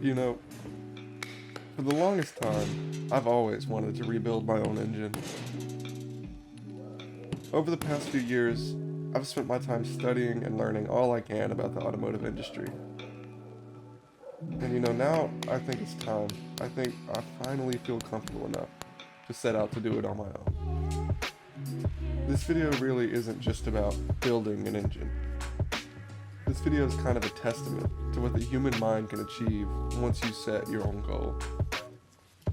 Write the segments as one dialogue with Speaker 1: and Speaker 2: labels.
Speaker 1: You know, for the longest time, I've always wanted to rebuild my own engine. Over the past few years, I've spent my time studying and learning all I can about the automotive industry. And you know, now I think it's time. I think I finally feel comfortable enough to set out to do it on my own. This video really isn't just about building an engine. This video is kind of a testament to what the human mind can achieve once you set your own goal.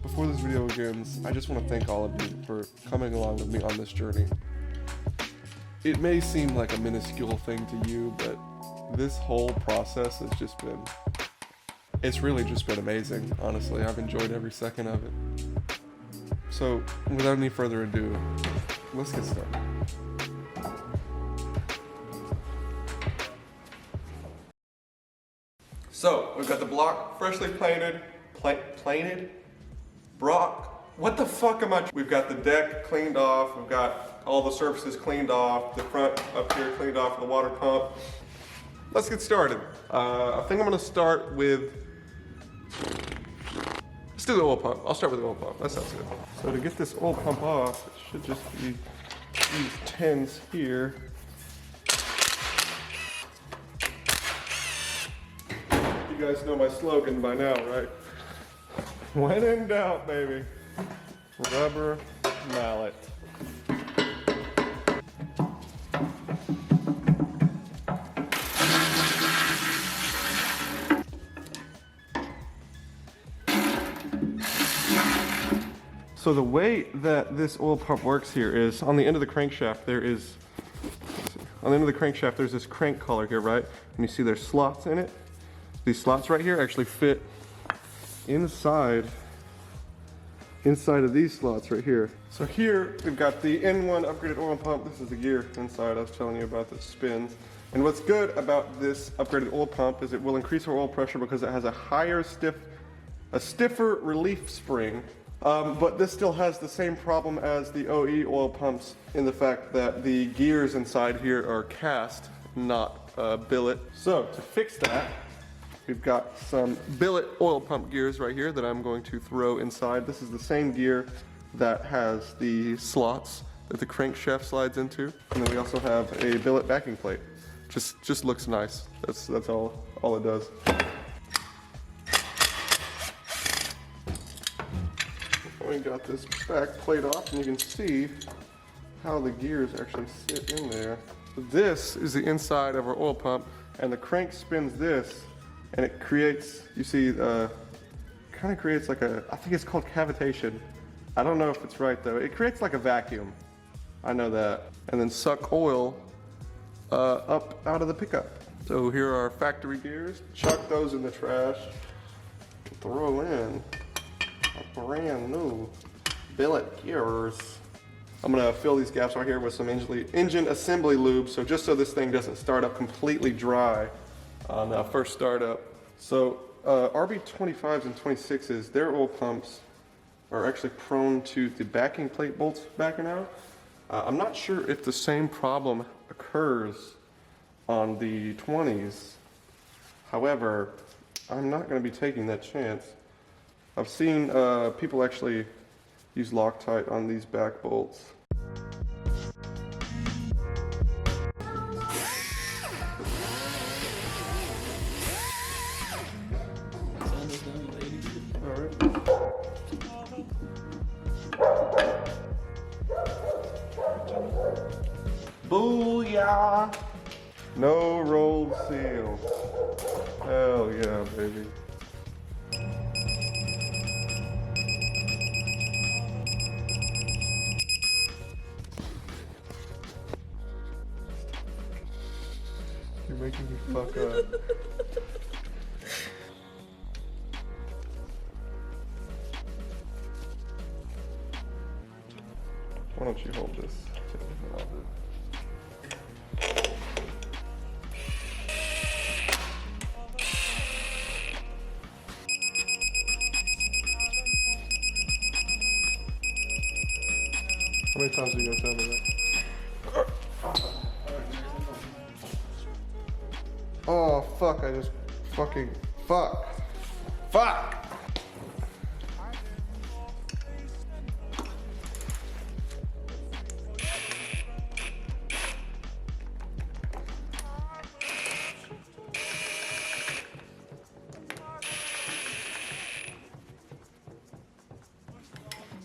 Speaker 1: Before this video begins, I just want to thank all of you for coming along with me on this journey. It may seem like a minuscule thing to you, but this whole process has just been, it's really just been amazing, honestly. I've enjoyed every second of it. So, without any further ado, let's get started. So, we've got the block freshly painted, what the fuck am I? We've got the deck cleaned off, we've got all the surfaces cleaned off, the front up here cleaned off, the water pump. Let's get started. I think I'm gonna start with, let's do the oil pump. I'll start with the oil pump, that sounds good. So to get this oil pump off, it should just be these tins here. You guys know my slogan by now, right? When in doubt, baby. Rubber mallet. So the way that this oil pump works here is on the end of the crankshaft there's this crank collar here, right? And you see there's slots in it. These slots right here actually fit inside of these slots right here. So here we've got the N1 upgraded oil pump. This is the gear inside I was telling you about that spins. And what's good about this upgraded oil pump is it will increase our oil pressure because it has a stiffer relief spring. But this still has the same problem as the OE oil pumps in the fact that the gears inside here are cast, not billet. So to fix that, we've got some billet oil pump gears right here that I'm going to throw inside. This is the same gear that has the slots that the crankshaft slides into. And then we also have a billet backing plate. Just looks nice. That's all it does. We got this back plate off and you can see how the gears actually sit in there. This is the inside of our oil pump and the crank spins this and it creates, you see, kind of creates like I think it's called cavitation. I don't know if it's right though. It creates like a vacuum. I know that. And then suck oil up out of the pickup. So here are our factory gears. Chuck those in the trash. Throw in a brand new billet gears. I'm gonna fill these gaps right here with some engine assembly lube. So just so this thing doesn't start up completely dry on first startup. So RB25s and 26s, their oil pumps are actually prone to the backing plate bolts backing out. I'm not sure if the same problem occurs on the 20s. However, I'm not going to be taking that chance. I've seen people actually use Loctite on these back bolts. Booyah! No rolled seal. Hell yeah, baby. You're making me fuck up. Why don't you hold this? How many times are you gonna tell me that? Oh fuck, I just fucking fuck. Fuck!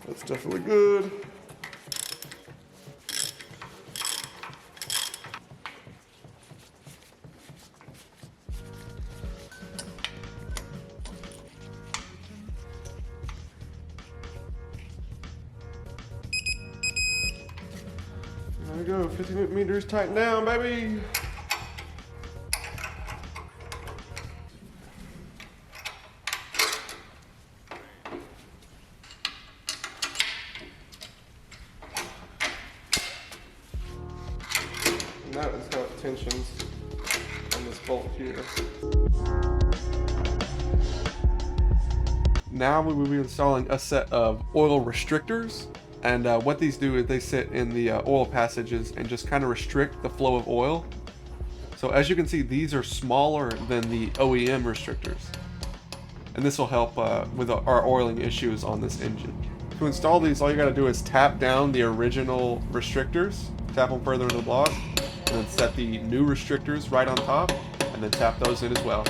Speaker 1: That's definitely good. There we go, 50 Newton meters tightened down, baby. And that is how it tensions on this bolt here. Now we will be installing a set of oil restrictors. And what these do is they sit in the oil passages and just kind of restrict the flow of oil. So as you can see, these are smaller than the OEM restrictors. And this will help with our oiling issues on this engine. To install these, all you gotta do is tap down the original restrictors, tap them further into the block, and then set the new restrictors right on top, and then tap those in as well.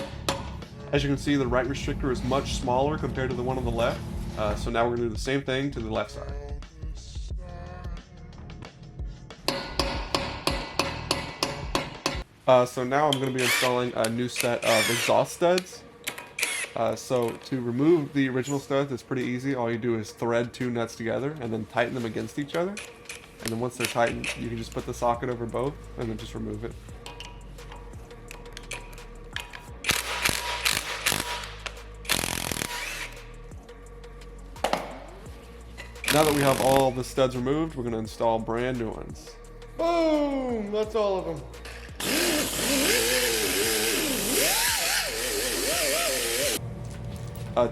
Speaker 1: As you can see, the right restrictor is much smaller compared to the one on the left. So now we're gonna do the same thing to the left side. So now I'm going to be installing a new set of exhaust studs. So to remove the original studs, it's pretty easy. All you do is thread two nuts together and then tighten them against each other. And then once they're tightened, you can just put the socket over both and then just remove it. Now that we have all the studs removed, we're going to install brand new ones. Boom! That's all of them.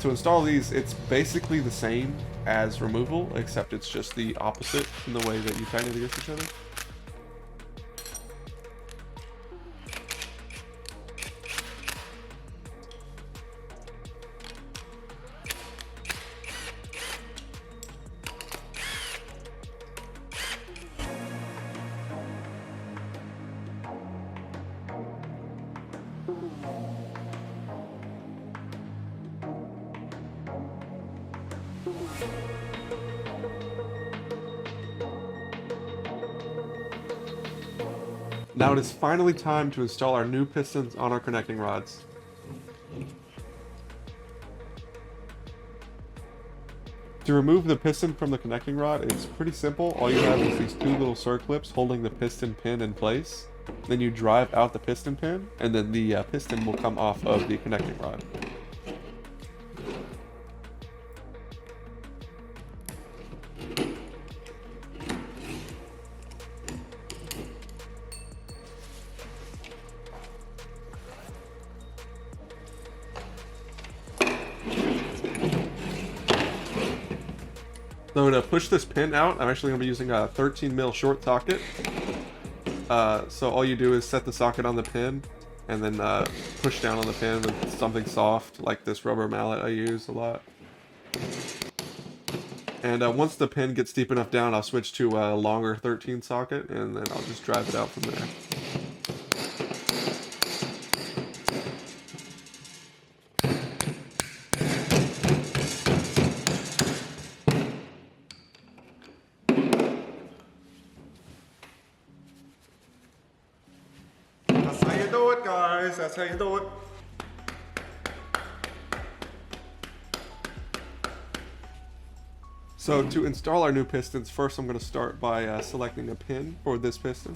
Speaker 1: To install these, it's basically the same as removal, except it's just the opposite in the way that you tighten it against each other. Now it is finally time to install our new pistons on our connecting rods. To remove the piston from the connecting rod, it's pretty simple. All you have is these two little circlips holding the piston pin in place. Then you drive out the piston pin, and then the piston will come off of the connecting rod. So to push this pin out, I'm actually going to be using a 13 mil short socket. So all you do is set the socket on the pin and then push down on the pin with something soft like this rubber mallet I use a lot. And once the pin gets deep enough down, I'll switch to a longer 13 socket and then I'll just drive it out from there. That's how you do it, guys. That's how you do it. So to install our new pistons, first I'm going to start by selecting a pin for this piston,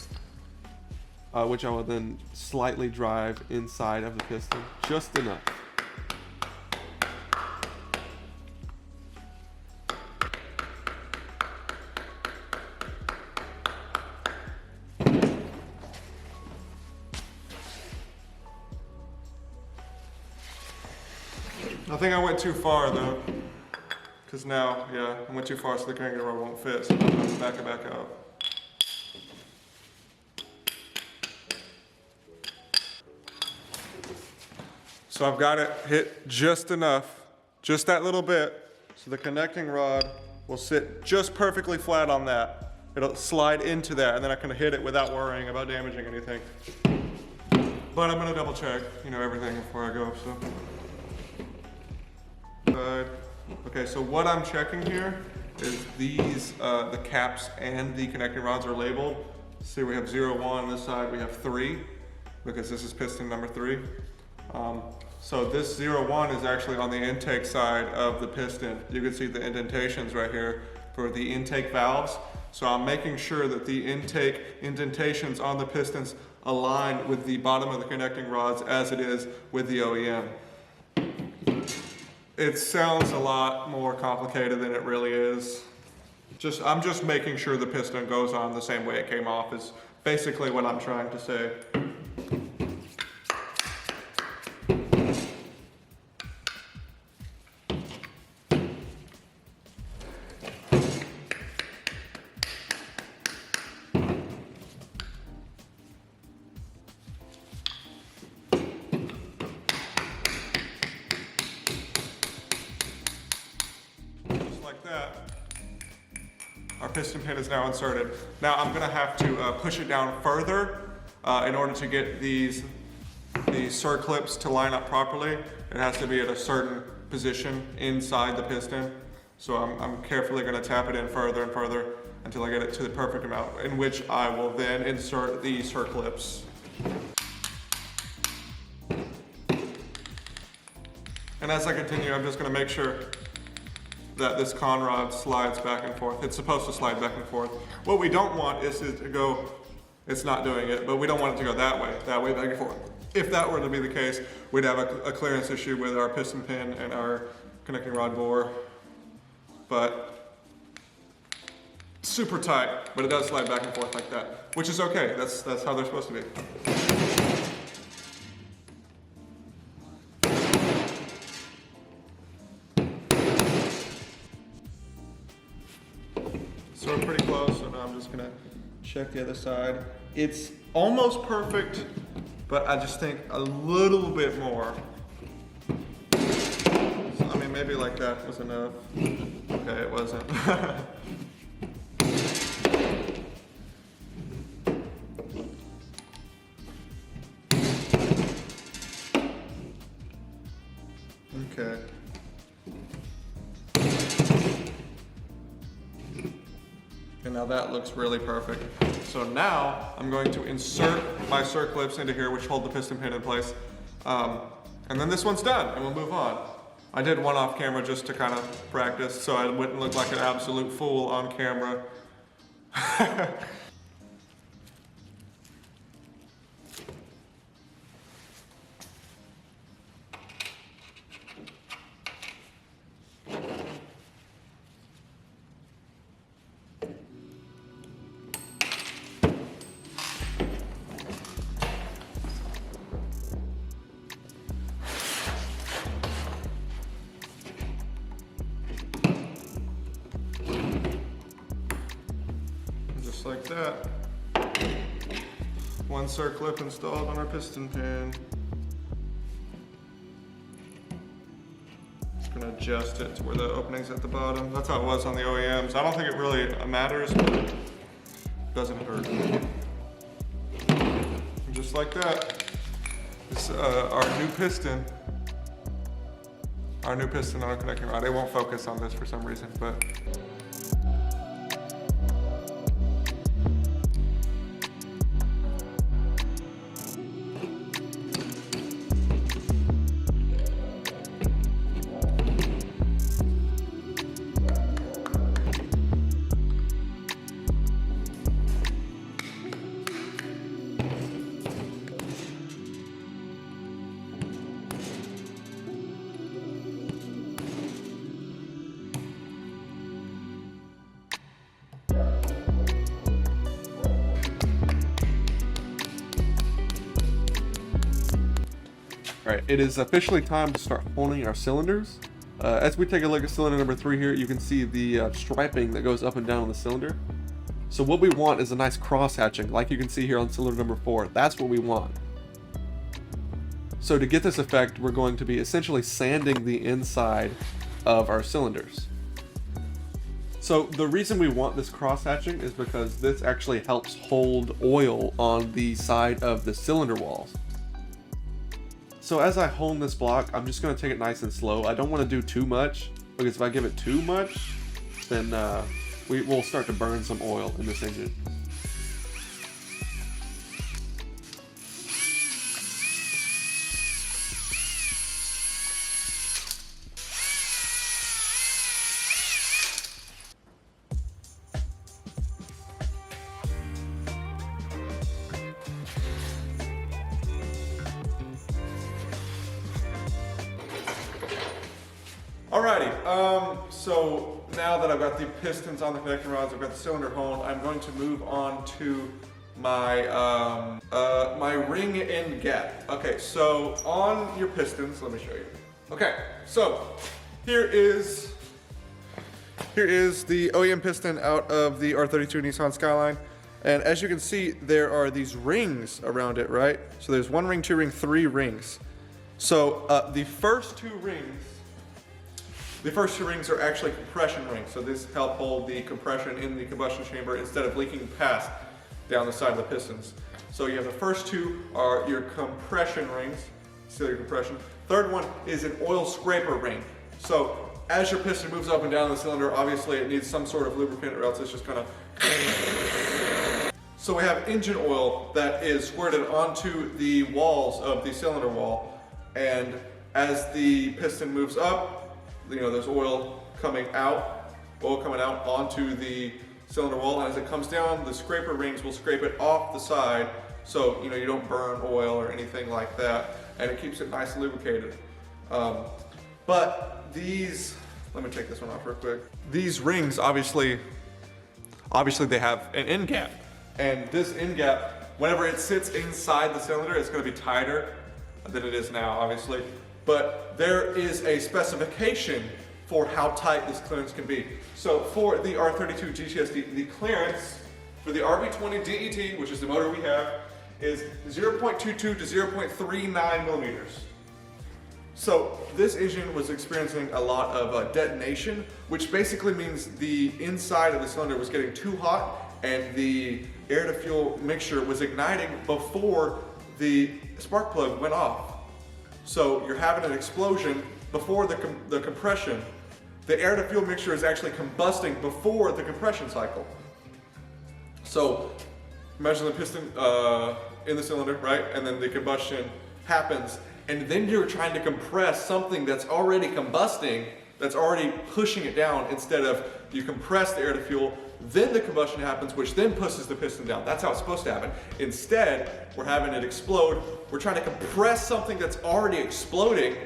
Speaker 1: which I will then slightly drive inside of the piston, just enough. I think I went too far though, because now, yeah, I went too far so the cranking rod won't fit, so I'm going to back it back out. So I've got it hit just enough Just that little bit. So the connecting rod will sit just perfectly flat on that. It'll slide into that, and then I can hit it without worrying about damaging anything. But I'm gonna double check, everything before I go, so. Okay, so what I'm checking here is these, the caps and the connecting rods are labeled. See, we have 0, 1, on this side we have 3, because this is piston number 3. So this 0, 1 is actually on the intake side of the piston. You can see the indentations right here for the intake valves. So I'm making sure that the intake indentations on the pistons align with the bottom of the connecting rods as it is with the OEM. It sounds a lot more complicated than it really is. I'm just making sure the piston goes on the same way it came off is basically what I'm trying to say. Our piston pin is now inserted. Now I'm gonna have to push it down further in order to get these circlips to line up properly. It has to be at a certain position inside the piston. So I'm carefully gonna tap it in further and further until I get it to the perfect amount, in which I will then insert the circlips. And as I continue, I'm just gonna make sure that this con rod slides back and forth. It's supposed to slide back and forth. What we don't want is it to go, it's not doing it, but we don't want it to go that way back and forth. If that were to be the case, we'd have a clearance issue with our piston pin and our connecting rod bore. But super tight, but it does slide back and forth like that, which is okay. That's how they're supposed to be. So we're pretty close, so now I'm just gonna check the other side. It's almost perfect, but I just think a little bit more. So, I mean, maybe like that was enough. Okay, it wasn't. Okay. And now that looks really perfect. So now I'm going to insert my circlips into here, which hold the piston pin in place. And then this one's done, and we'll move on. I did one off camera just to kind of practice, so I wouldn't look like an absolute fool on camera. Just like that. One circlip installed on our piston pin. Just gonna adjust it to where the opening's at the bottom. That's how it was on the OEMs. I don't think it really matters, but it doesn't hurt. And just like that. This our new piston. Our new piston on our connecting rod. It won't focus on this for some reason, but Alright, it is officially time to start honing our cylinders. As we take a look at cylinder number 3 here, you can see the striping that goes up and down on the cylinder. So what we want is a nice cross hatching, like you can see here on cylinder number 4. That's what we want.
Speaker 2: So to get this effect, we're going to be essentially sanding the inside of our cylinders. So the reason we want this cross hatching is because this actually helps hold oil on the side of the cylinder walls. So as I hone this block, I'm just going to take it nice and slow. I don't want to do too much, because if I give it too much, then we will start to burn some oil in this engine. Alrighty, so now that I've got the pistons on the connecting rods, I've got the cylinder honed, I'm going to move on to my my ring end gap. Okay, so on your pistons, let me show you. Okay, so here is the OEM piston out of the R32 Nissan Skyline. And as you can see, there are these rings around it, right? So there's 1 ring, 2 ring, 3 rings. So the first two rings are actually compression rings. So this help hold the compression in the combustion chamber instead of leaking past down the side of the pistons. So you have the first two are your compression rings, auxiliary compression. Third one is an oil scraper ring. So as your piston moves up and down the cylinder, obviously it needs some sort of lubricant, or else it's just gonna. So we have engine oil that is squirted onto the walls of the cylinder wall, and as the piston moves up, you know, there's oil coming out onto the cylinder wall, and as it comes down, the scraper rings will scrape it off the side, so you know you don't burn oil or anything like that, and it keeps it nice and lubricated. But these, let me take this one off real quick. These rings, obviously they have an end gap, and this end gap, whenever it sits inside the cylinder, it's going to be tighter than it is now, obviously. But there is a specification for how tight this clearance can be. So for the R32 GTSD, the clearance for the RB20 DET, which is the motor we have, is 0.22 to 0.39 millimeters. So this engine was experiencing a lot of detonation, which basically means the inside of the cylinder was getting too hot and the air to fuel mixture was igniting before the spark plug went off. So you're having an explosion before the compression. The air to fuel mixture is actually combusting before the compression cycle. So imagine the piston in the cylinder, right? And then the combustion happens, and then you're trying to compress something that's already combusting, that's already pushing it down, instead of you compress the air to fuel, then the combustion happens, which then pushes the piston down. That's how it's supposed to happen. Instead, we're having it explode. We're trying to compress something that's already exploding,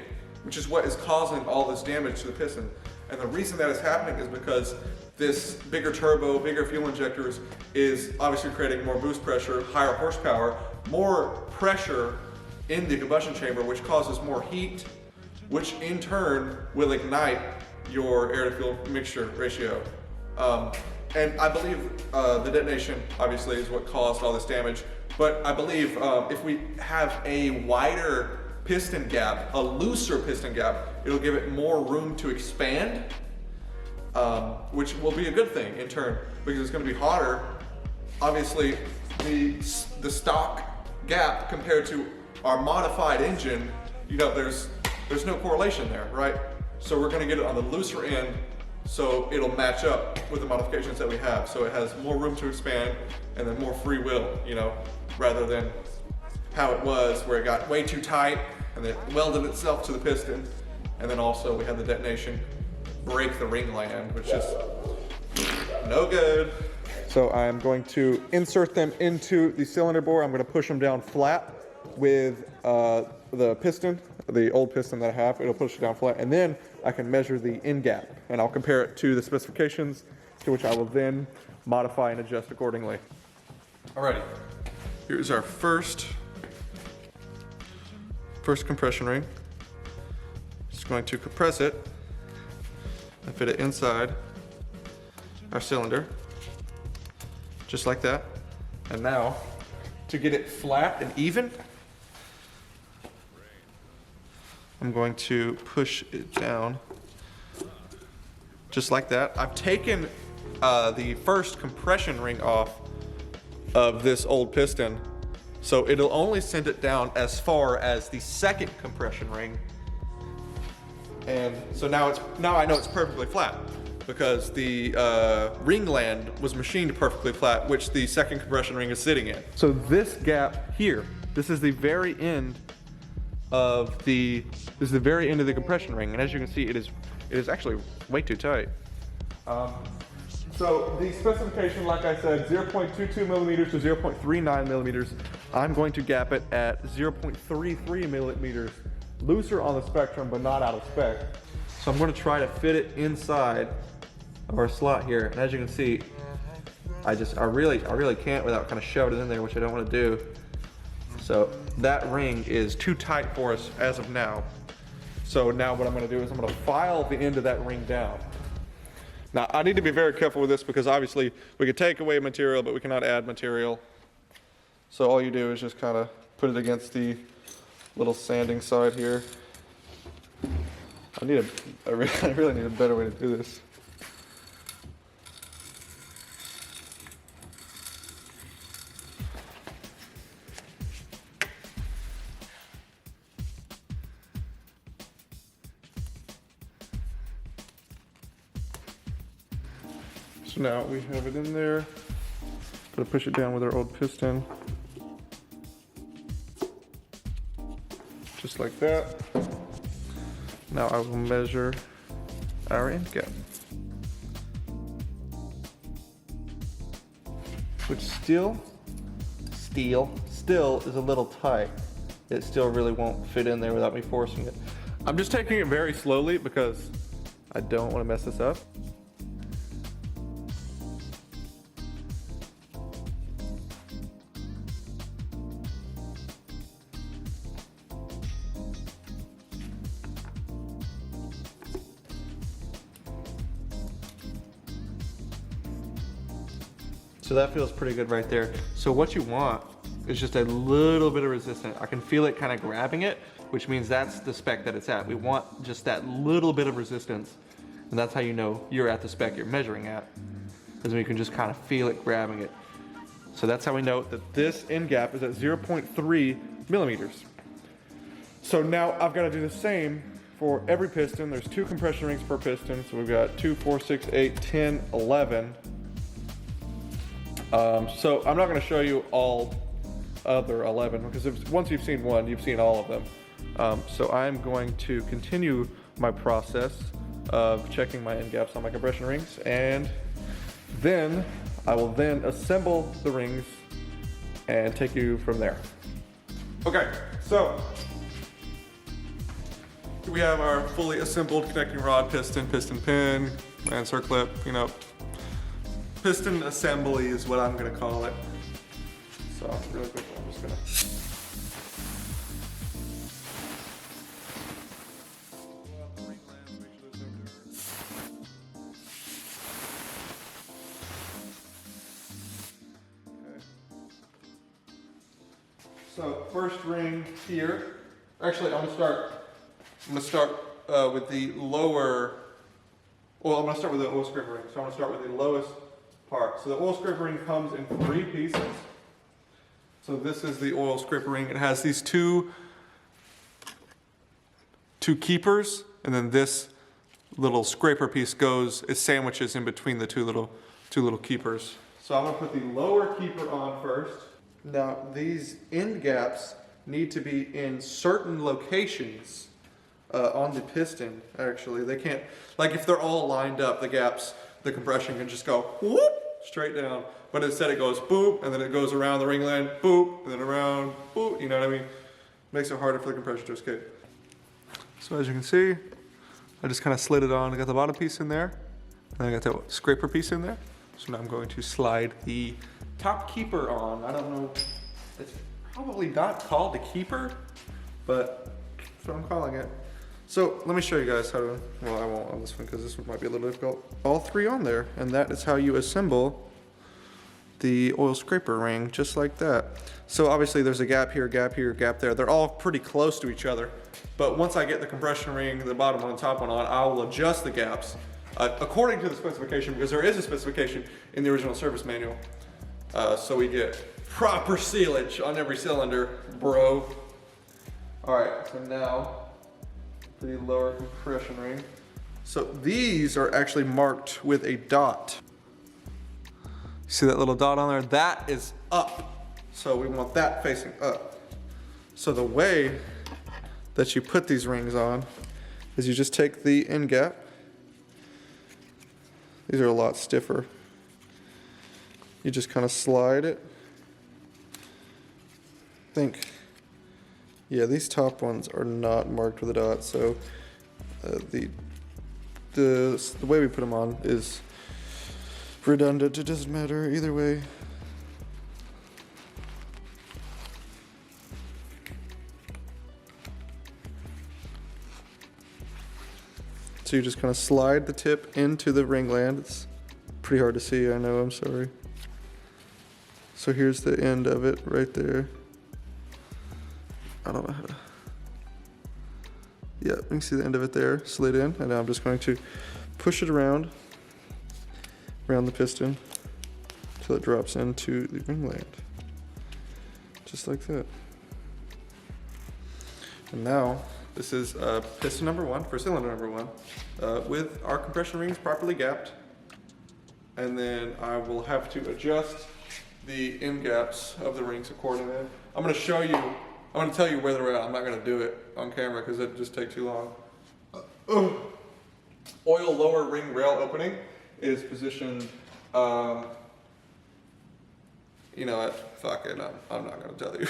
Speaker 2: which is what is causing all this damage to the piston. And the reason that is happening is because this bigger turbo, bigger fuel injectors is obviously creating more boost pressure, higher horsepower, more pressure in the combustion chamber, which causes more heat, which in turn will ignite your air to fuel mixture ratio. And I believe the detonation obviously is what caused all this damage, but I believe if we have a wider piston gap, a looser piston gap, it'll give it more room to expand, which will be a good thing in turn, because it's going to be hotter. Obviously, the stock gap compared to our modified engine, you know, there's no correlation there, right? So we're going to get it on the looser end, so it'll match up with the modifications that we have. So it has more room to expand and then more free will, you know, rather than how it was where it got way too tight and it welded itself to the piston. And then also we had the detonation break the ring land, which is no good. So I'm going to insert them into the cylinder bore. I'm going to push them down flat with the piston, the old piston that I have. It'll push it down flat, and then I can measure the end gap, and I'll compare it to the specifications, to which I will then modify and adjust accordingly. Alrighty, here's our first compression ring. Just going to compress it and fit it inside our cylinder, just like that. And now, to get it flat and even, I'm going to push it down just like that. I've taken the first compression ring off of this old piston, so it'll only send it down as far as the second compression ring. And so now I know it's perfectly flat because the ringland was machined perfectly flat, which the second compression ring is sitting in. So this gap here, this is the very end of the compression ring, and as you can see, it is actually way too tight. So the specification, like I said, 0.22 millimeters to 0.39 millimeters. I'm going to gap it at 0.33 millimeters, looser on the spectrum, but not out of spec. So I'm going to try to fit it inside of our slot here, and as you can see, I really can't without kind of shoving it in there, which I don't want to do. So that ring is too tight for us as of now. So now what I'm going to do is I'm going to file the end of that ring down. Now I need to be very careful with this because obviously we could take away material, but we cannot add material. So all you do is just kind of put it against the little sanding side here. I really need a better way to do this. So now we have it in there. Gotta push it down with our old piston. Just like that. Now I will measure our end gap, which still is a little tight. It still really won't fit in there without me forcing it. I'm just taking it very slowly because I don't want to mess this up. So that feels pretty good right there. So what you want is just a little bit of resistance. I can feel it kind of grabbing it, which means that's the spec that it's at. We want just that little bit of resistance. And that's how you know you're at the spec you're measuring at, is when you can just kind of feel it grabbing it. So that's how we know that this end gap is at 0.3 millimeters. So now I've got to do the same for every piston. There's 2 compression rings per piston. So we've got 2, 4, 6, 8, 10, 11. So I'm not going to show you all other 11 because once you've seen one, you've seen all of them. So I'm going to continue my process of checking my end gaps on my compression rings, and then I will then assemble the rings and take you from there. Okay, so we have our fully assembled connecting rod, piston pin, and circlip, piston assembly is what I'm gonna call it. So really quick, I'm just gonna. Okay. So first ring here. Actually, I'm gonna start with the lower. Well, I'm gonna start with the oil scraper ring. So I'm gonna start with the lowest part. So the oil scraper ring comes in 3 pieces. So this is the oil scraper ring. It has these two keepers, and then this little scraper piece it sandwiches in between the two little keepers. So I'm gonna put the lower keeper on first. Now these end gaps need to be in certain locations on the piston. Actually, they can't, like if they're all lined up, the gaps, the compression can just go whoop straight down, but instead it goes boop, and then it goes around the ringland, boop, and then around, boop, you know what I mean? Makes it harder for the compression to escape. So as you can see, I just kind of slid it on. I got the bottom piece in there, and I got the scraper piece in there. So now I'm going to slide the top keeper on. I don't know, it's probably not called a keeper, but that's what I'm calling it. So let me show you guys how to, well, I won't on this one because this one might be a little difficult. All 3 on there, and that is how you assemble the oil scraper ring, just like that. So obviously there's a gap here, gap here, gap there. They're all pretty close to each other. But once I get the compression ring, the bottom one and top one on, I will adjust the gaps according to the specification, because there is a specification in the original service manual. So we get proper sealage on every cylinder, bro. All right, so now the lower compression ring. So these are actually marked with a dot. See that little dot on there? That is up. So we want that facing up. So the way that you put these rings on is you just take the end gap. These are a lot stiffer. You just kind of slide it. Yeah, these top ones are not marked with a dot, so the way we put them on is redundant. It doesn't matter either way. So you just kind of slide the tip into the ring land. It's pretty hard to see, I know, I'm sorry. So here's the end of it right there. I don't know how to. Yeah, you can see the end of it there, slid in, and now I'm just going to push it around the piston until it drops into the ring land. Just like that. And now, this is piston number 1 for cylinder number 1 with our compression rings properly gapped. And then I will have to adjust the end gaps of the rings accordingly. I'm going to show you, I'm going to tell you where they're at. I'm not going to do it on camera because it'd just take too long. Oil lower ring rail opening is positioned, you know what, fuck it, I'm not going to tell you.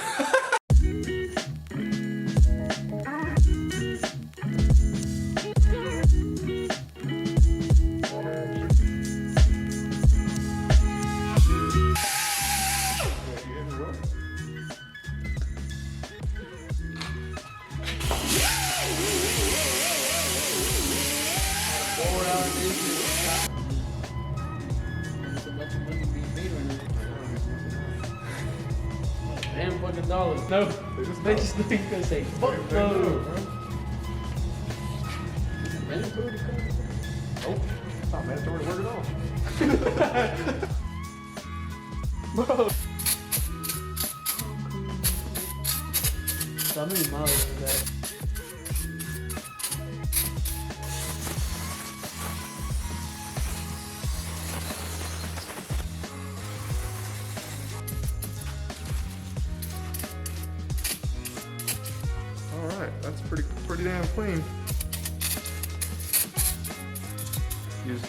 Speaker 3: Damn fucking dollars. No, they just think you're gonna say fuck no. Is it mandatory to come?
Speaker 1: Oh, it's not mandatory to work at all.
Speaker 3: Bro. So how many miles is that?
Speaker 2: That's pretty damn clean. Use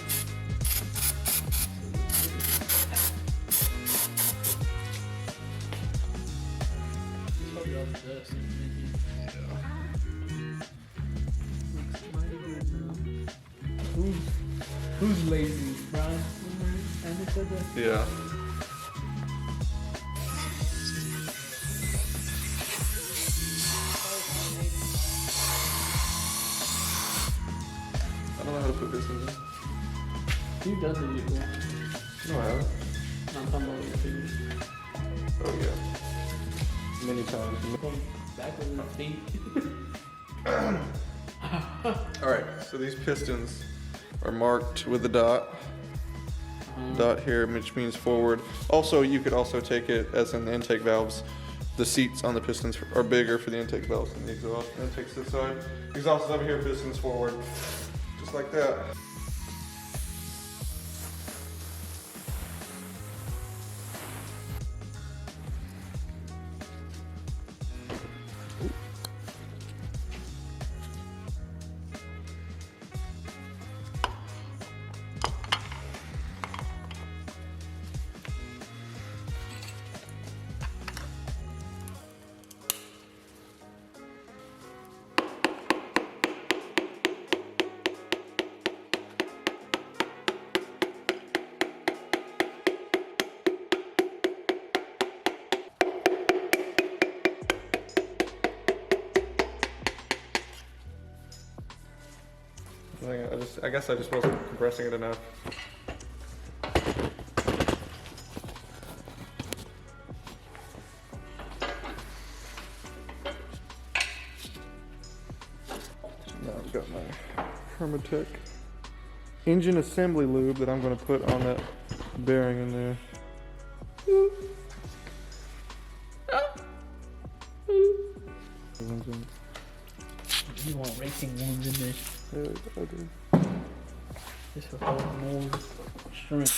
Speaker 3: Who's lazy, Brian? And said that.
Speaker 2: yeah. I don't know how to put this in there.
Speaker 3: You've done it before.
Speaker 2: No, I haven't.
Speaker 3: I'm talking about your fingers.
Speaker 2: Oh yeah. Many times.
Speaker 3: Going back with your feet.
Speaker 2: Alright, so these pistons are marked with a dot. Dot here, which means forward. Also, you could also take it as in the intake valves. The seats on the pistons are bigger for the intake valves than the exhaust. Intake's this side. Exhaust is over here, pistons forward. Just like that. I guess I just wasn't compressing it enough.
Speaker 1: Permatech engine assembly lube that I'm going to put on that bearing in there.
Speaker 3: You want racing ones in there?
Speaker 1: Yeah, I do.
Speaker 3: Just for holding more strength.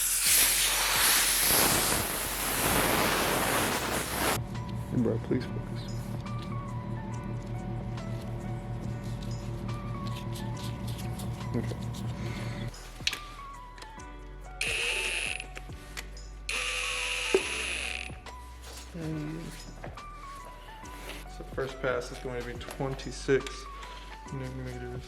Speaker 1: Hey bro, please focus. Okay. So first pass is going to be 26 newton meters.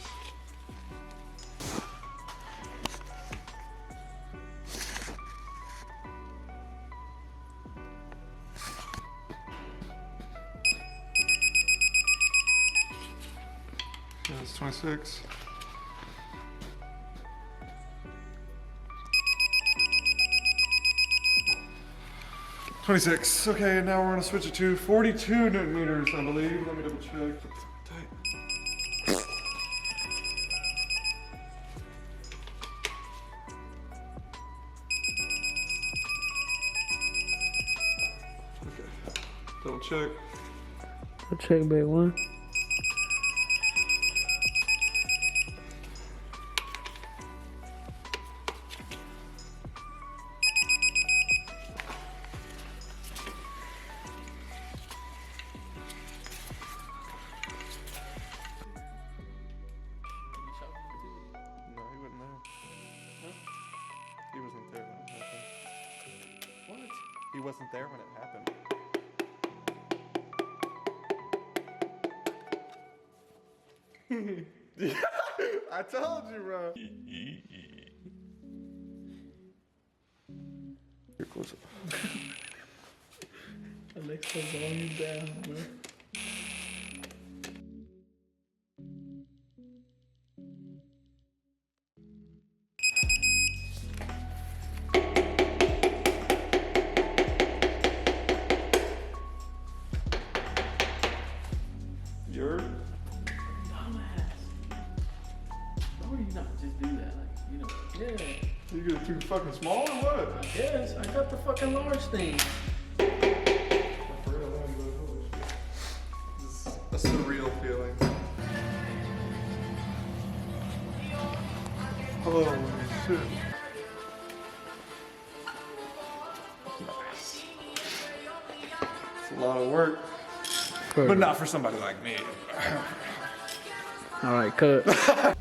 Speaker 1: That's 26. Okay, now we're gonna switch it to 42 newton meters, I believe. Let me double check. Tight. Okay, double check.
Speaker 3: I'll check back one.
Speaker 1: No, he wasn't there. Huh? He wasn't there when it happened.
Speaker 3: What?
Speaker 1: He wasn't there when it happened. I told you, bro. You're close up.
Speaker 3: Alexa, volume down, bro.
Speaker 1: You're
Speaker 3: Dumbass. Why would you not just do that? Like, you know, yeah.
Speaker 1: you get it too fucking small or what?
Speaker 3: Yes, I got the fucking large thing.
Speaker 1: This is a surreal feeling. Holy shit. Nice. It's a lot of work.
Speaker 2: But not for somebody like me.
Speaker 3: All right, cut.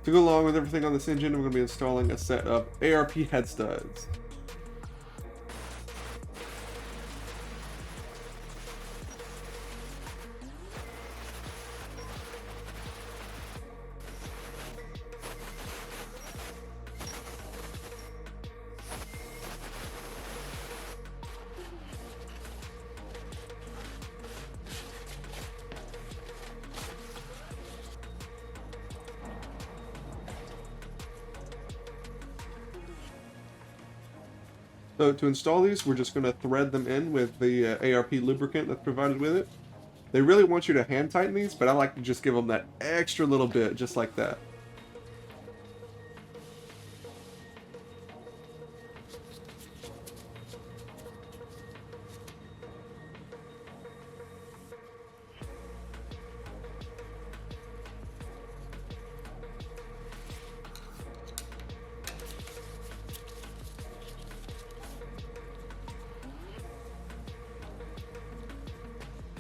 Speaker 1: To go along with everything on this engine, we're going to be installing a set of ARP head studs.
Speaker 2: So to install these, we're just going to thread them in with the ARP lubricant that's provided with it. They really want you to hand tighten these, but I like to just give them that extra little bit, just like that.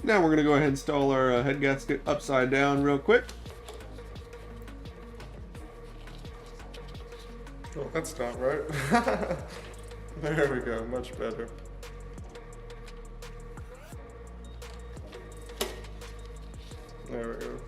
Speaker 2: Now we're going to go ahead and install our head gasket upside down real quick.
Speaker 1: Oh, that's not right. There we go, much better. There we go.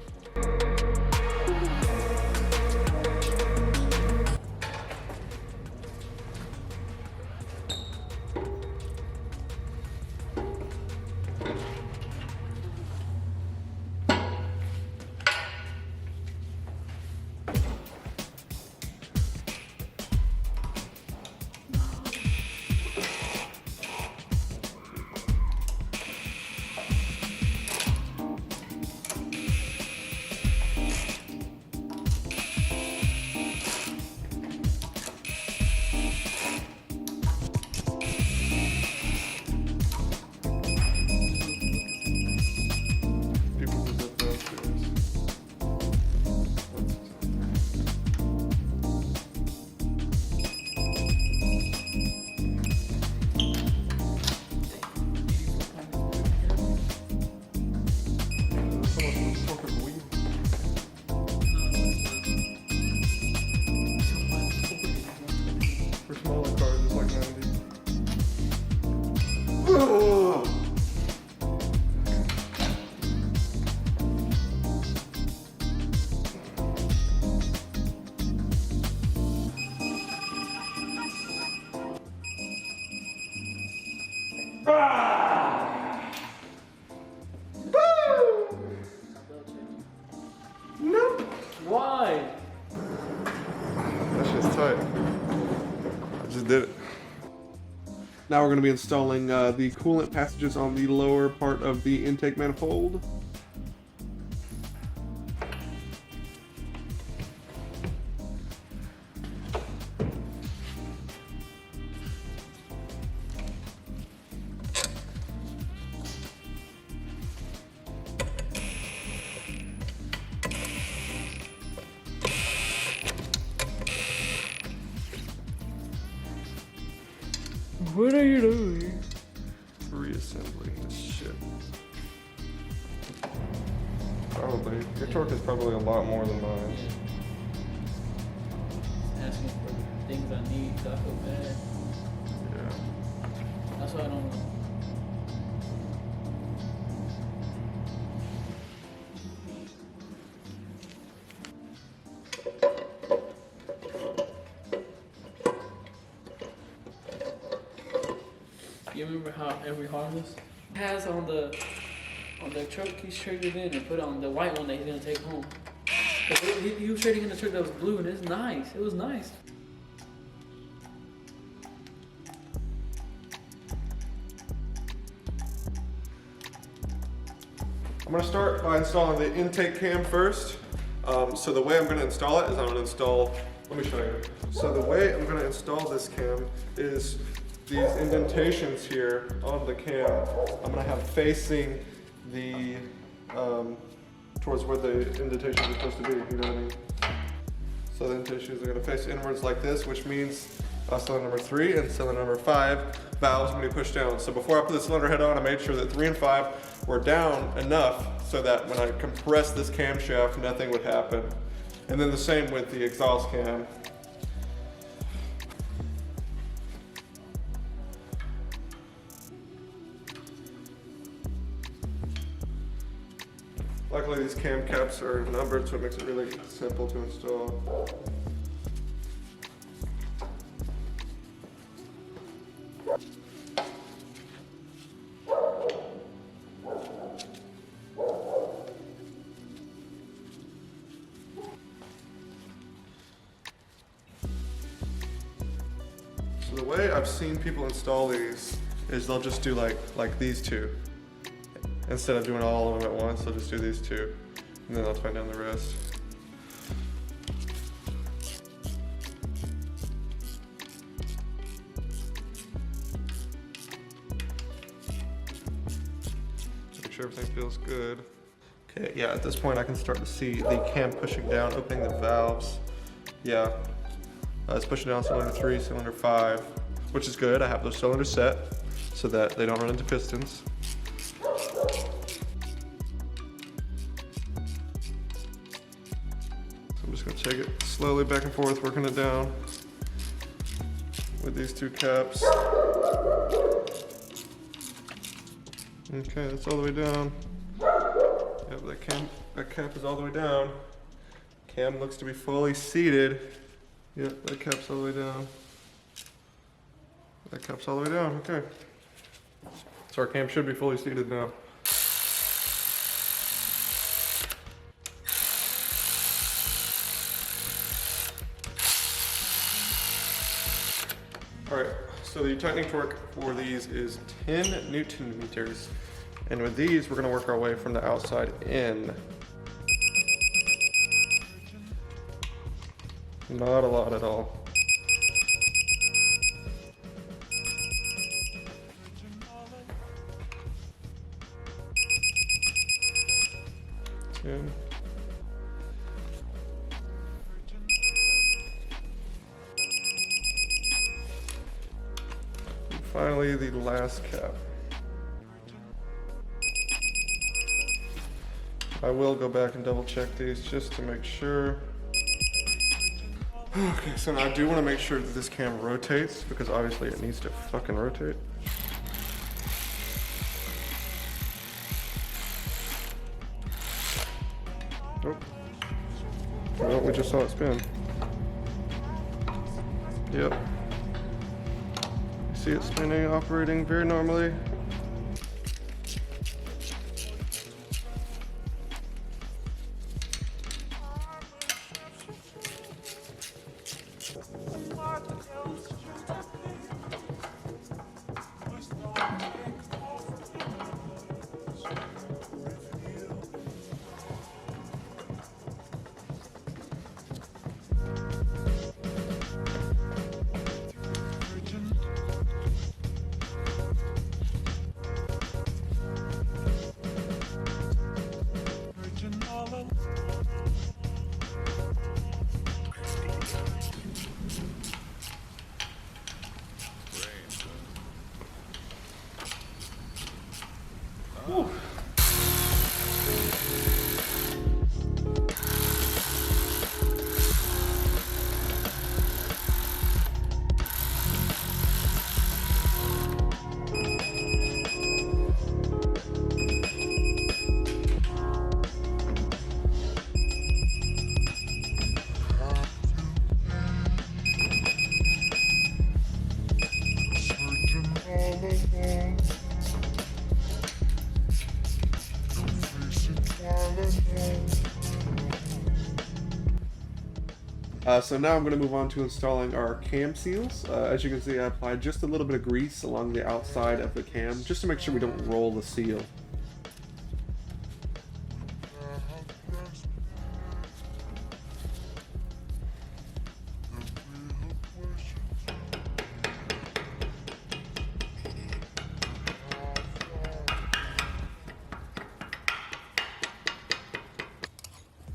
Speaker 3: Why?
Speaker 1: That's just tight. I just did it.
Speaker 2: Now we're going to be installing the coolant passages on the lower part of the intake manifold.
Speaker 3: What are you doing?
Speaker 1: Reassembling this shit. Probably. Your torque is probably a lot more than mine.
Speaker 3: Asking for things I need, so I feel bad.
Speaker 1: Yeah.
Speaker 3: That's why I don't. You remember how every harness has on the truck he's traded in and put on the white one that he's gonna take home? He was trading in the truck that was blue and it's nice. It was nice.
Speaker 2: I'm going to start by installing the intake cam first. So the way I'm going to install it is I'm going to install, let me show you. So the way I'm going to install this cam is these indentations here on the cam, I'm going to have facing the, towards where the indentations are supposed to be, you know what I mean? So the indentations are going to face inwards like this, which means cylinder number 3 and cylinder number 5 valves are going to be pushed down. So before I put the cylinder head on, I made sure that 3 and 5 were down enough so that when I compress this camshaft, nothing would happen. And then the same with the exhaust cam. Luckily these cam caps are numbered, so it makes it really simple to install. So the way I
Speaker 1: I've seen people install these is they'll just do like these two. Instead of doing all of them at once, they'll just do these two. And then they'll tighten down the rest. Make sure everything feels good. Okay, yeah, at this point I can start to see the cam pushing down, opening the valves. Yeah, it's pushing down cylinder 3, cylinder 5, which is good. I have those cylinders set so that they don't run into pistons. So I'm just gonna take it slowly back and forth, working it down with these two caps. Okay, that's all the way down. Yep, that cap is all the way down. Cam looks to be fully seated. Yep, that cap's all the way down. That cap's all the way down, okay. So our cam should be fully seated now. Alright, so the tightening torque for these is 10 Newton meters. And with these, we're gonna work our way from the outside in. Not a lot at all. And finally, the last cap. I will go back and double check these just to make sure. Okay, so now I do want to make sure that this cam rotates because obviously it needs to fucking rotate. Oh. Well, we just saw it spin. Yep. You see it spinning, operating very normally. Whew. So now I'm going to move on to installing our cam seals. As you can see, I applied just a little bit of grease along the outside of the cam just to make sure we don't roll the seal.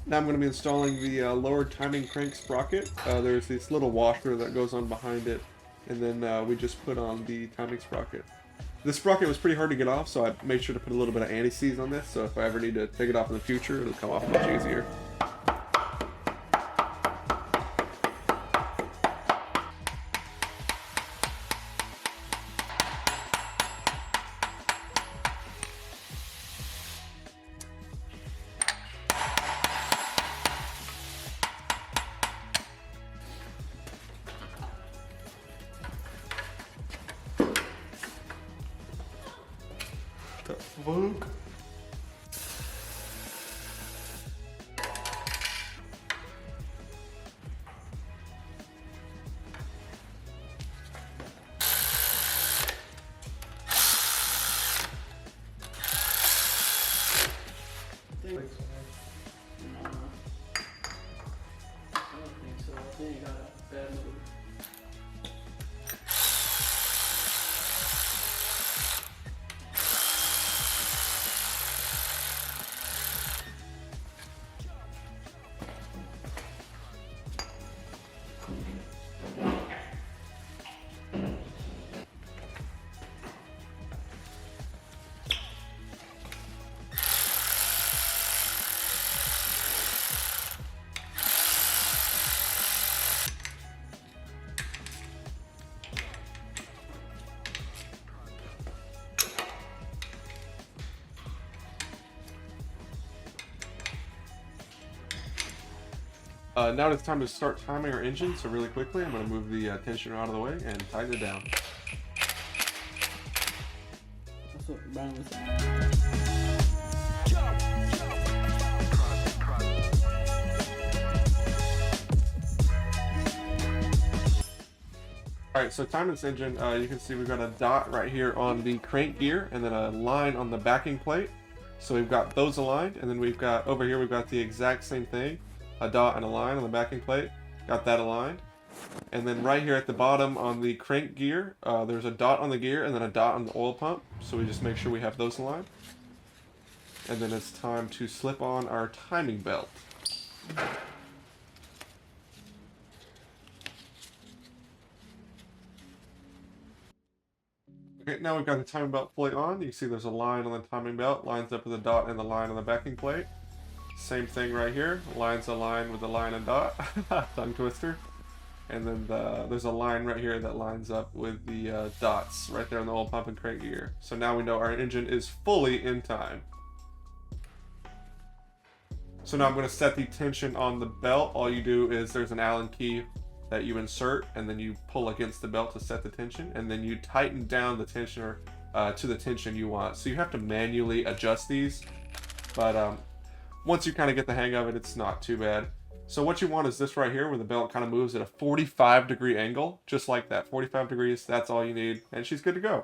Speaker 1: Now I'm going to be installing the lower timing crank sprocket. There's this little washer that goes on behind it, and then we just put on the timing sprocket. This sprocket was pretty hard to get off, so I made sure to put a little bit of anti-seize on this, so if I ever need to take it off in the future, it'll come off much easier. The fuck?
Speaker 2: Now it's time to start timing our engine, so really quickly I'm going to move the tensioner out of the way and tighten it down.
Speaker 3: That's what Brian was saying.
Speaker 2: Alright, so timing this engine, you can see we've got a dot right here on the crank gear and then a line on the backing plate. So we've got those aligned, and then we've got over here we've got the exact same thing, a dot and a line on the backing plate. Got that aligned. And then right here at the bottom on the crank gear, there's a dot on the gear and then a dot on the oil pump. So we just make sure we have those aligned. And then it's time to slip on our timing belt. Okay, now we've got the timing belt fully on. You can see there's a line on the timing belt, lines up with the dot and the line on the backing plate. Same thing right here, lines align with the line and dot, tongue twister. And then there's a line right here that lines up with the dots right there on the oil pump and crank gear. So now we know our engine is fully in time. So now I'm going to set the tension on the belt. All you do is there's an Allen key that you insert and then you pull against the belt to set the tension, and then you tighten down the tensioner to the tension you want. So you have to manually adjust these, but once you kind of get the hang of it, it's not too bad. So what you want is this right here, where the belt kind of moves at a 45-degree angle, just like that, 45 degrees, that's all you need, and she's good to go.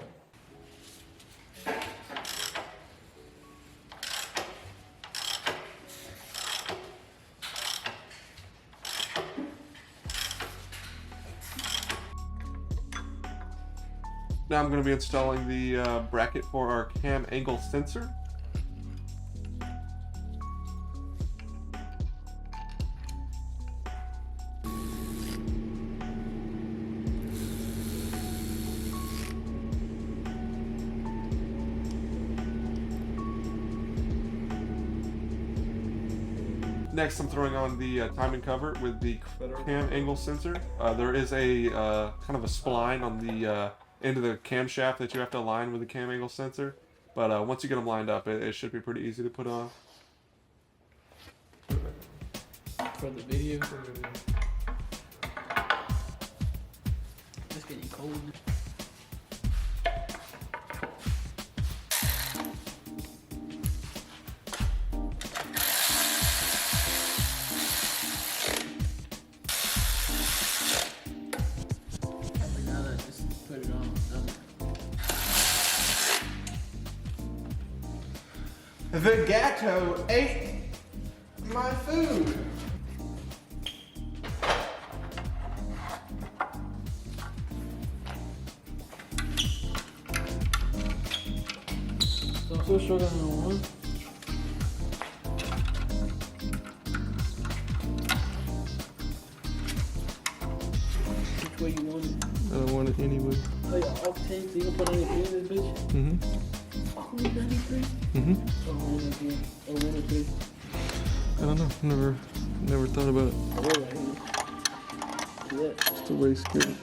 Speaker 2: Now I'm going to be installing the bracket for our cam angle sensor. Next, I'm throwing on the timing cover with the cam angle sensor. There is a kind of a spline on the end of the camshaft that you have to align with the cam angle sensor. But once you get them lined up, it should be pretty easy to put on.
Speaker 3: For the video. It's getting cold.
Speaker 1: The gato ate my food.
Speaker 3: So I'm still struggling on one. Which way you want it?
Speaker 2: I don't want it anyway.
Speaker 3: Oh yeah, off 10, so you can put 93 in this bitch?
Speaker 2: Mm-hmm.
Speaker 3: Oh, 93?
Speaker 2: Mm-hmm.
Speaker 3: Oh, 103. Oh, 103.
Speaker 2: I don't know. Never thought about it.
Speaker 3: Oh, right here. Look at that.
Speaker 2: Just a waste good.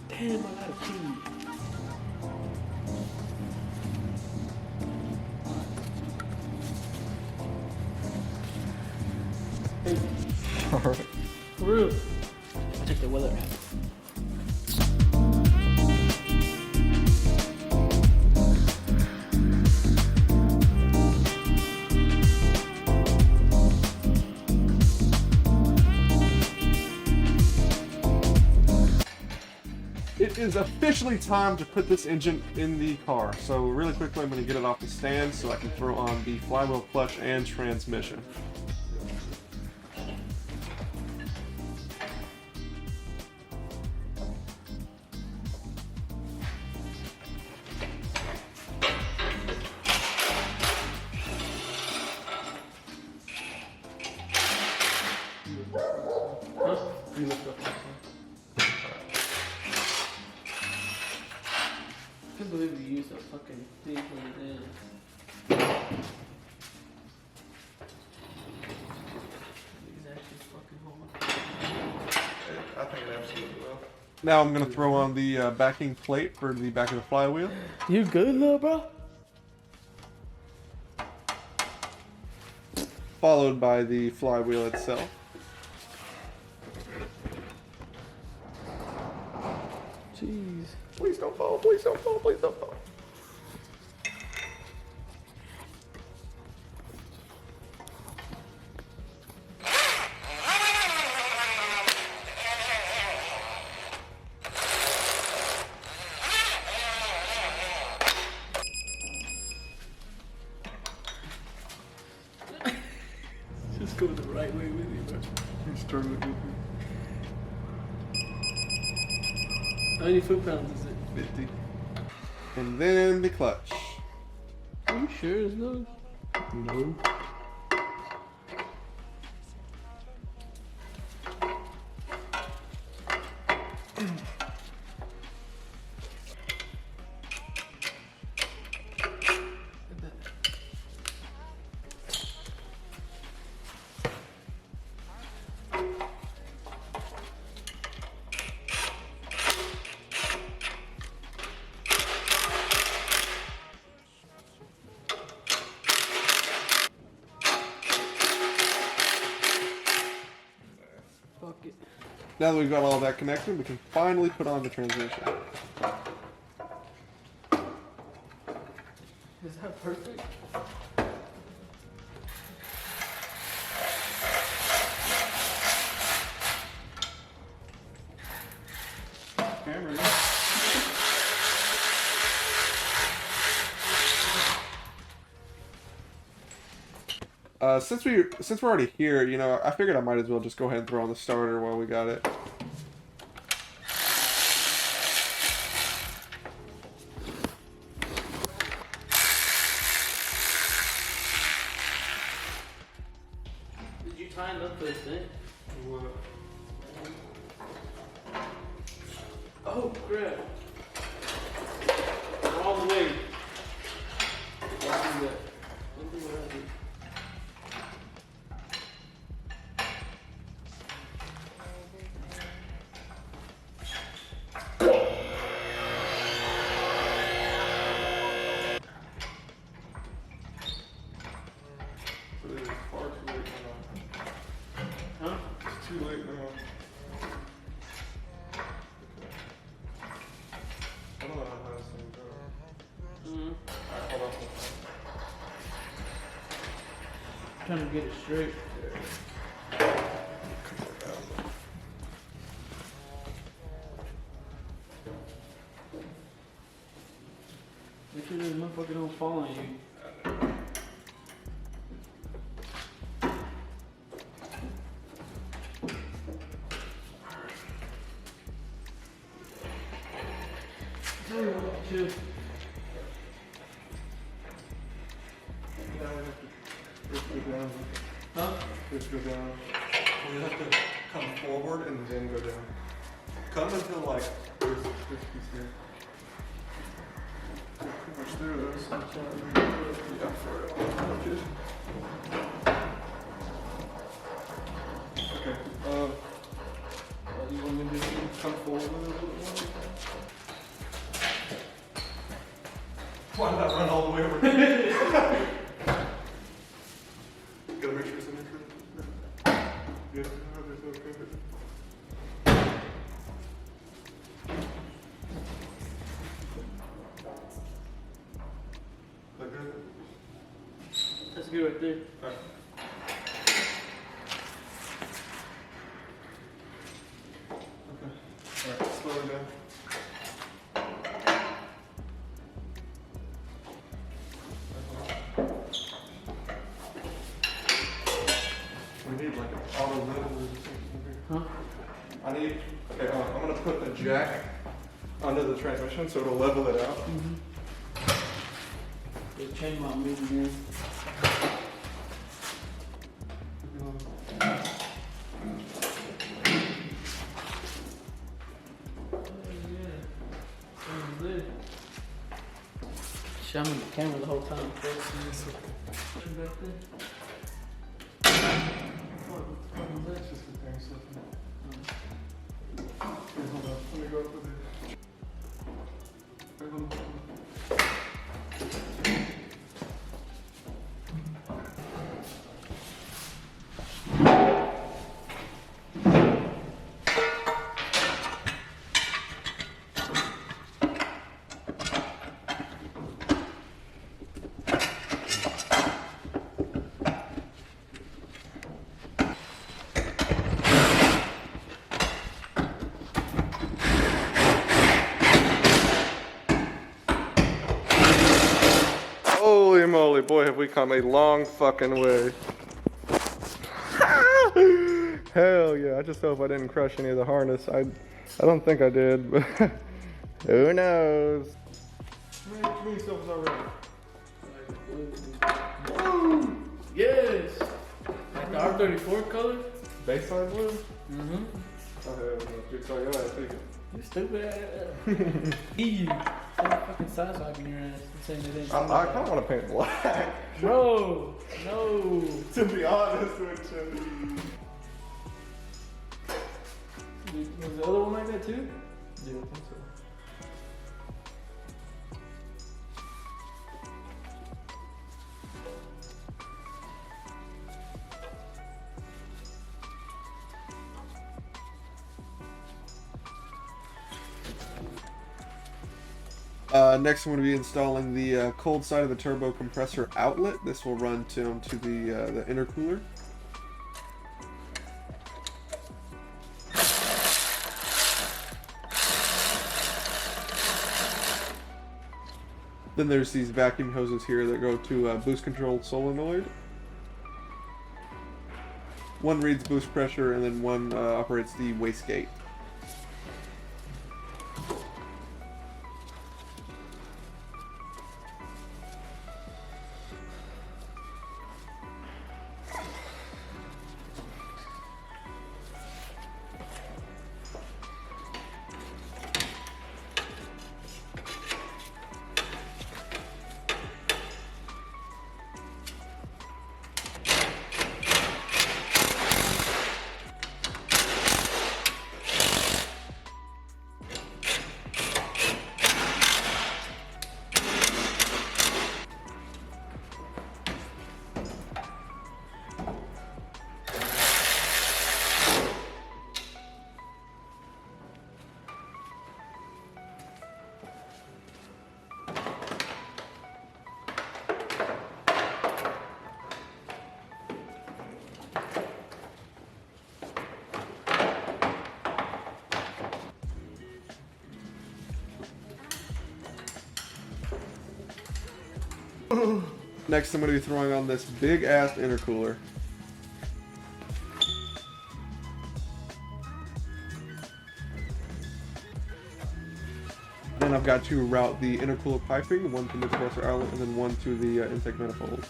Speaker 3: Damn, I gotta pee.
Speaker 2: Alright.
Speaker 3: For real. I'll check the weather app.
Speaker 2: It is officially time to put this engine in the car. So really quickly, I'm going to get it off the stand so I can throw on the flywheel, clutch, and transmission.
Speaker 3: Huh? You lift up. I can't believe you used a fucking thing for the damn. It's actually fucking hard.
Speaker 1: I think it absolutely will.
Speaker 2: Now I'm going to throw on the backing plate for the back of the flywheel.
Speaker 3: You good, little bro?
Speaker 1: followed by the flywheel itself.
Speaker 3: Jeez.
Speaker 1: Please don't fall, please don't fall, please don't fall.
Speaker 3: Just go the right way with you, bro.
Speaker 1: You started with me.
Speaker 3: How many foot-pounds is it?
Speaker 1: 50. And then the clutch.
Speaker 3: Are you sure it's those?
Speaker 1: No.
Speaker 3: Fuck it.
Speaker 1: Now that we've got all that connected, we can finally put on the transmission.
Speaker 3: Is that perfect?
Speaker 1: Camera. Since we're already here, you know, I figured I might as well just go ahead and throw on the starter while we got it.
Speaker 3: Did you tighten up this thing?
Speaker 1: What?
Speaker 3: Oh crap! Wrong way. Don't do that. Don't do what I did.
Speaker 1: But it is far too late now.
Speaker 3: Huh?
Speaker 1: It's too late now. I don't know how fast things go.
Speaker 3: Mm-hmm.
Speaker 1: Alright, hold on.
Speaker 3: Trying to get it straight. Make sure this motherfucker don't fall on you. Chill.
Speaker 1: Now we have to just go down.
Speaker 3: Huh?
Speaker 1: Just go down. We have to come forward and then go down. Come until like this piece here. Pretty much through this. Yeah, for it. Okay. You want me to come forward a little bit more? Why did I run all the way over here? Gotta make sure it's in there. Yeah, there's no cover. That good?
Speaker 3: That's good right there.
Speaker 1: Alright. Okay. Alright, slow it down. We need like an auto level or something here.
Speaker 3: Huh?
Speaker 1: I need, okay, I'm gonna put a jack under the transmission so it'll level it out.
Speaker 3: Mm-hmm. The chain mount moving in. I'm in the camera the whole time. Back there.
Speaker 1: That's just the thing slipping. Okay, hold on. Let me go up with it. Wait, hold on. boy, have we come a long fucking way. Hell yeah, I just hope I didn't crush any of the harness. I don't think I did, but who knows? How many silvers already?
Speaker 3: Boom! Yes! Like the R34 color?
Speaker 1: Baseline blue?
Speaker 3: Mm-hmm.
Speaker 1: Oh, hell no. Dude, sorry, go ahead, take it.
Speaker 3: You stupid ass. You. Some fucking side swiping your ass. And saying it ain't
Speaker 1: I kind of want to paint black.
Speaker 3: Bro! No!
Speaker 1: To be honest with you.
Speaker 3: Was the other one like that too? Yeah, I think so.
Speaker 2: Next, I'm going to be installing the cold side of the turbo compressor outlet. This will run to the intercooler. Then there's these vacuum hoses here that go to boost control solenoid. One reads boost pressure, and then one operates the wastegate. Next, I'm going to be throwing on this big ass intercooler. Then I've got to route the intercooler piping, one to the compressor outlet and then one to the intake manifold.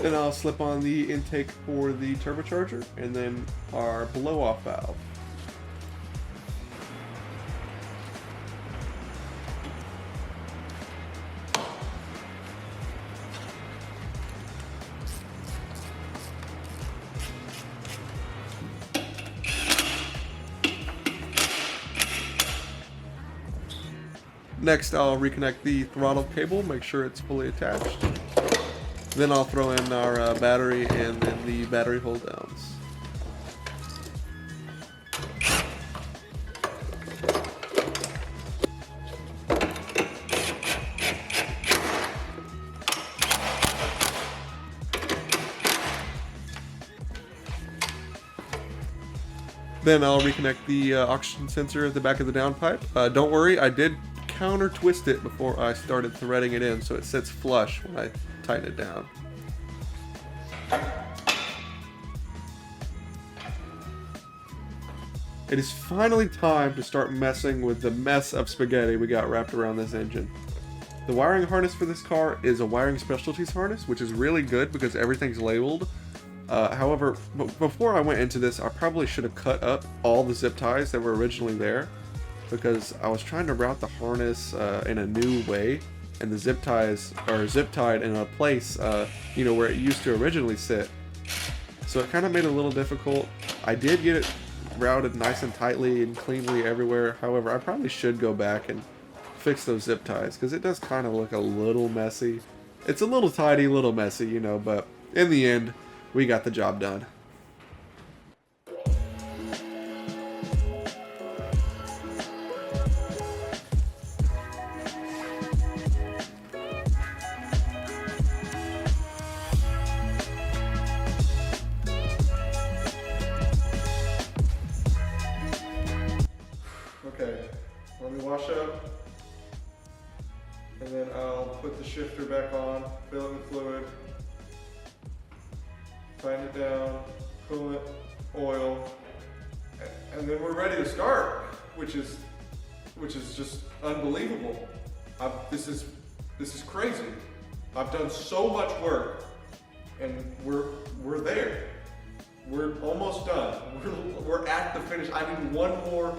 Speaker 2: Then I'll slip on the intake for the turbocharger and then our blow-off valve. Next, I'll reconnect the throttle cable, make sure it's fully attached. Then I'll throw in our battery and then the battery hold downs. Then I'll reconnect the oxygen sensor at the back of the downpipe. Don't worry, I did counter twist it before I started threading it in, so it sits flush when I tighten it down. It is finally time to start messing with the mess of spaghetti we got wrapped around this engine. The wiring harness for this car is a wiring specialties harness, which is really good because everything's labeled. However, before I went into this, I probably should have cut up all the zip ties that were originally there, because I was trying to route the harness in a new way, and the zip ties are zip tied in a place, you know, where it used to originally sit. So it kind of made it a little difficult. I did get it routed nice and tightly and cleanly everywhere. However, I probably should go back and fix those zip ties because it does kind of look a little messy. It's a little tidy, a little messy, you know, but in the end, we got the job done. Okay, let me wash up, and then I'll put the shifter back on, fill it with fluid, tighten it down, coolant, oil, and then we're ready to start, which is just unbelievable. This is crazy. I've done so much work, and we're there. We're almost done. We're at the finish. I need one more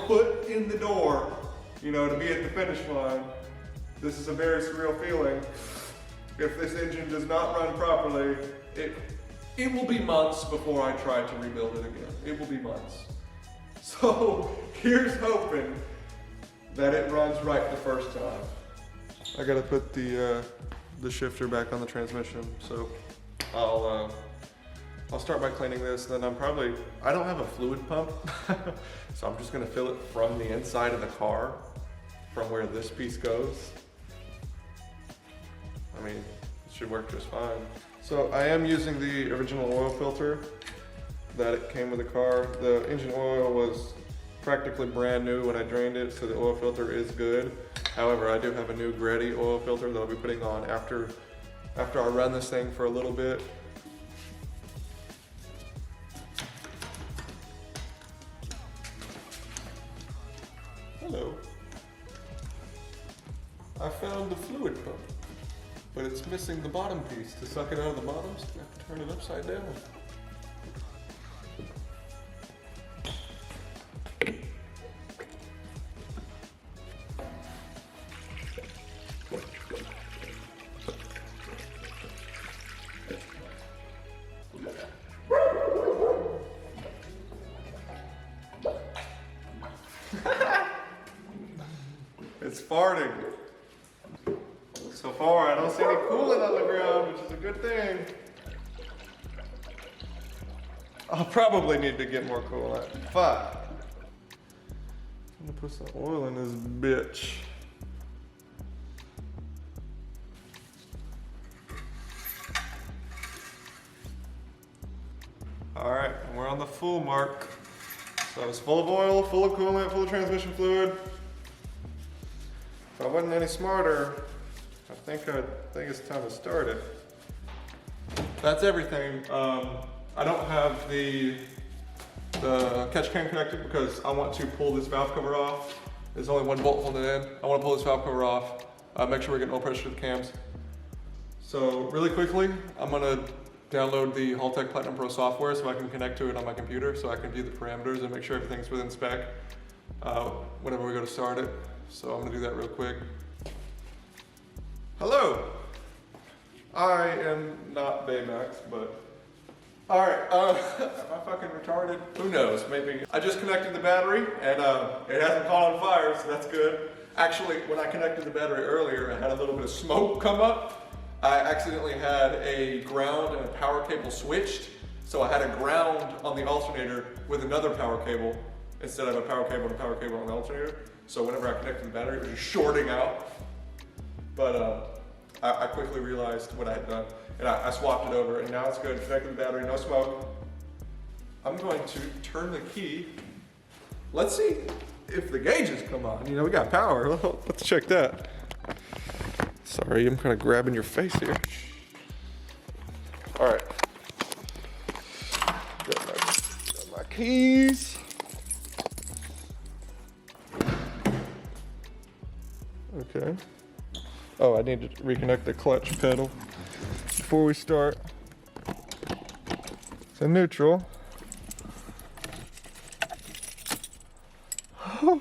Speaker 2: foot in the door, you know, to be at the finish line. This is a very surreal feeling. If this engine does not run properly, it will be months before I try to rebuild it again. It will be months. So here's hoping that it runs right the first time. I gotta put the shifter back on the transmission, so I'll start by cleaning this, then I don't have a fluid pump, so I'm just gonna fill it from the inside of the car, from where this piece goes. I mean, it should work just fine. So I am using the original oil filter that it came with the car. The engine oil was practically brand new when I drained it, so the oil filter is good. However, I do have a new Grayson oil filter that I'll be putting on after I run this thing for a little bit. Hello. I found the fluid pump, but it's missing the bottom piece. To suck it out of the bottom, so I have to turn it upside down. It's farting. So far, I don't see any coolant on the ground, which is a good thing. I'll probably need to get more coolant, but I'm gonna put some oil in this bitch. All right, and we're on the full mark. So it's full of oil, full of coolant, full of transmission fluid. If I wasn't any smarter, I think it's time to start it. That's everything. I don't have the catch can connected because I want to pull this valve cover off. There's only one bolt holding it in. I want to pull this valve cover off, make sure we're getting no pressure to the cams. So really quickly, I'm gonna download the Haltech Platinum Pro software so I can connect to it on my computer so I can view the parameters and make sure everything's within spec whenever we go to start it. So I'm gonna do that real quick. Hello. I am not Baymax, but all right. Am I fucking retarded? Who knows? Maybe. I just connected the battery and it hasn't caught on fire, so that's good. Actually, when I connected the battery earlier, I had a little bit of smoke come up. I accidentally had a ground and a power cable switched, so I had a ground on the alternator with another power cable instead of a power cable and a power cable on the alternator. So whenever I connected the battery, it was just shorting out. But I quickly realized what I had done, and I swapped it over, and now it's good. Connected the battery, no smoke. I'm going to turn the key. Let's see if the gauges come on. You know, we got power. Let's check that. Sorry, I'm kind of grabbing your face here. All right. Got my keys. Okay. Oh, I need to reconnect the clutch pedal before we start. So neutral. Oh,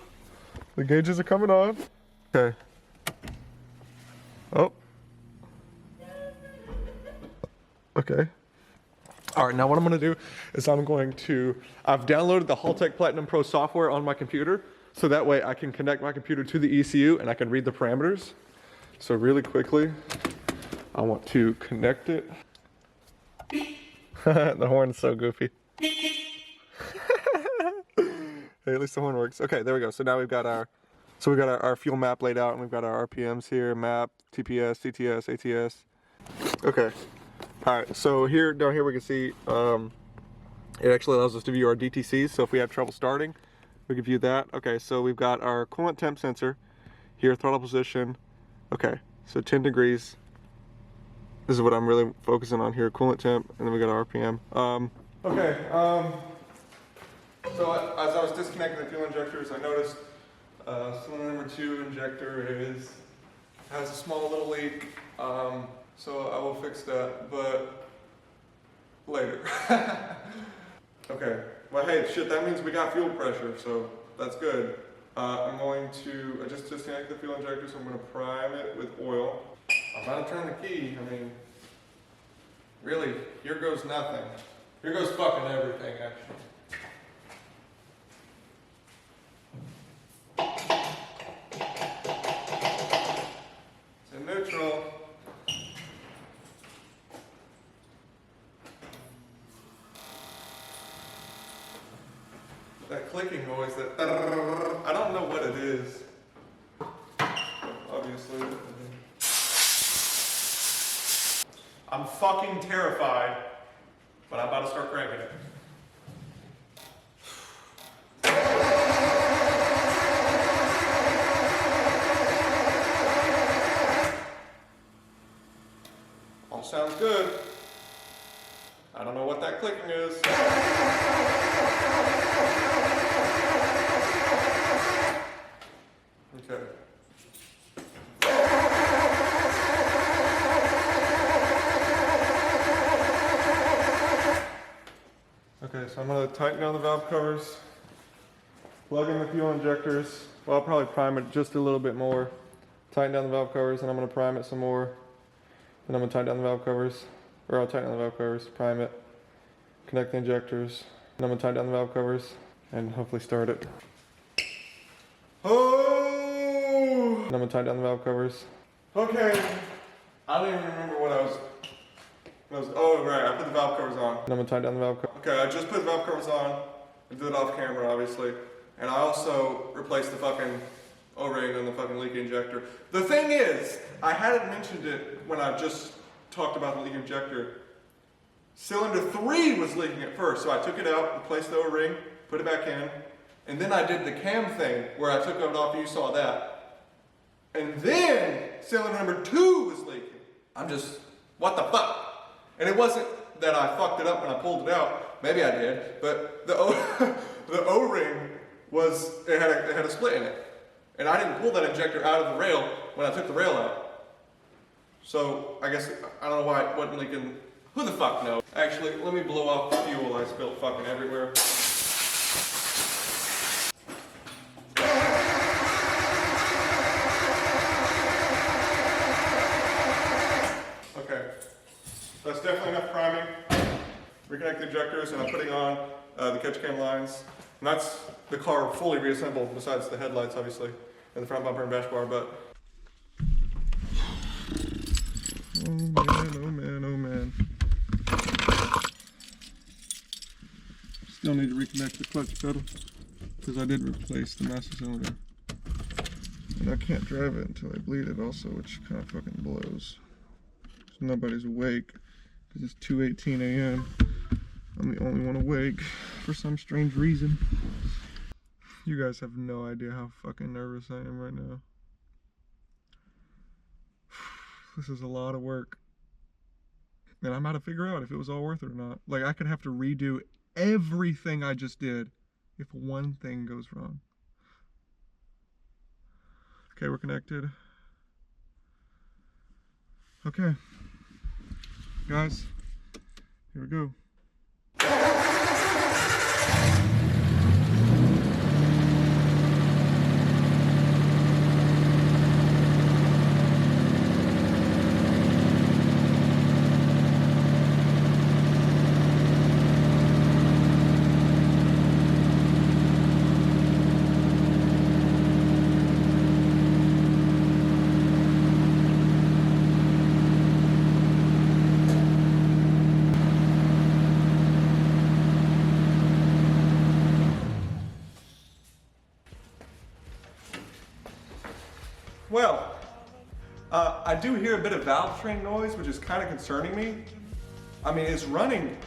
Speaker 2: the gauges are coming on. Okay. Oh. Okay. All right, now what I'm gonna do is I've downloaded the Haltech Platinum Pro software on my computer, so that way I can connect my computer to the ECU and I can read the parameters. So really quickly,
Speaker 1: I want to connect it. The horn's so goofy. Hey, at least the horn works. Okay, there we go. So now we've got our fuel map laid out, and we've got our RPMs here, map, TPS, CTS, ATS. Okay. All right. So here, down here, we can see it actually allows us to view our DTCs. So if we have trouble starting, we can view that. Okay. So we've got our coolant temp sensor here, throttle position. Okay. So 10 degrees. This is what I'm really focusing on here, coolant temp, and then we got our RPM. So as I was disconnecting the fuel injectors, I noticed cylinder number 2 injector has a small little leak. So I will fix that, but later. Okay. Well, hey, shit, that means we got fuel pressure, so that's good. I'm going to just disconnect the fuel injector, so I'm going to prime it with oil. I'm about to turn the key. I mean, really, here goes nothing. Here goes fucking everything, actually. It's in neutral. That clicking noise, that I don't know what it is. Obviously. I'm fucking terrified, but I'm about to start cranking it. All sounds good. I don't know what that clicking is. Okay. Okay, so I'm going to tighten down the valve covers, plug in the fuel injectors. Well, I'll probably prime it just a little bit more. Tighten down the valve covers, and I'm going to prime it some more. Then I'm going to tighten down the valve covers, or I'll tighten down the valve covers, prime it, connect the injectors, and I'm going to tighten down the valve covers, and hopefully start it. Oh! And I'm going to tighten down the valve covers. Okay. I don't even remember what I was oh, right, I put the valve covers on. And I'm going to tighten down the valve covers. Okay, I just put the valve covers on. I did it off camera, obviously. And I also replaced the fucking O-ring on the fucking leak injector. The thing is, I hadn't mentioned it when I just talked about the leak injector. Cylinder 3 was leaking at first, so I took it out, replaced the O-ring, put it back in, and then I did the cam thing where I took it off, you saw that. And then cylinder number 2 was leaking. I'm just, what the fuck? And it wasn't that I fucked it up when I pulled it out. Maybe I did, but the O-ring was, it had a split in it. And I didn't pull that injector out of the rail when I took the rail out. So I guess, I don't know why it wasn't leaking. Who the fuck knows? Actually, let me blow off the fuel I spilled fucking everywhere. Okay, that's definitely enough priming. Reconnect the injectors, and I'm putting on the catch can lines. And that's the car fully reassembled, besides the headlights, obviously, and the front bumper and bash bar, but... Oh man, oh man, oh man. Still need to reconnect the clutch pedal, because I did replace the master cylinder. And I can't drive it until I bleed it also, which kind of fucking blows. So nobody's awake, because it's 2:18 a.m. I'm the only one awake, for some strange reason. You guys have no idea how fucking nervous I am right now. This is a lot of work. And I'm about to figure out if it was all worth it or not. Like, I could have to redo everything I just did if one thing goes wrong. Okay, we're connected. Okay. Guys, here we go.
Speaker 2: Well, I do hear a bit of valve train noise, which is kind of concerning me. I mean, it's running,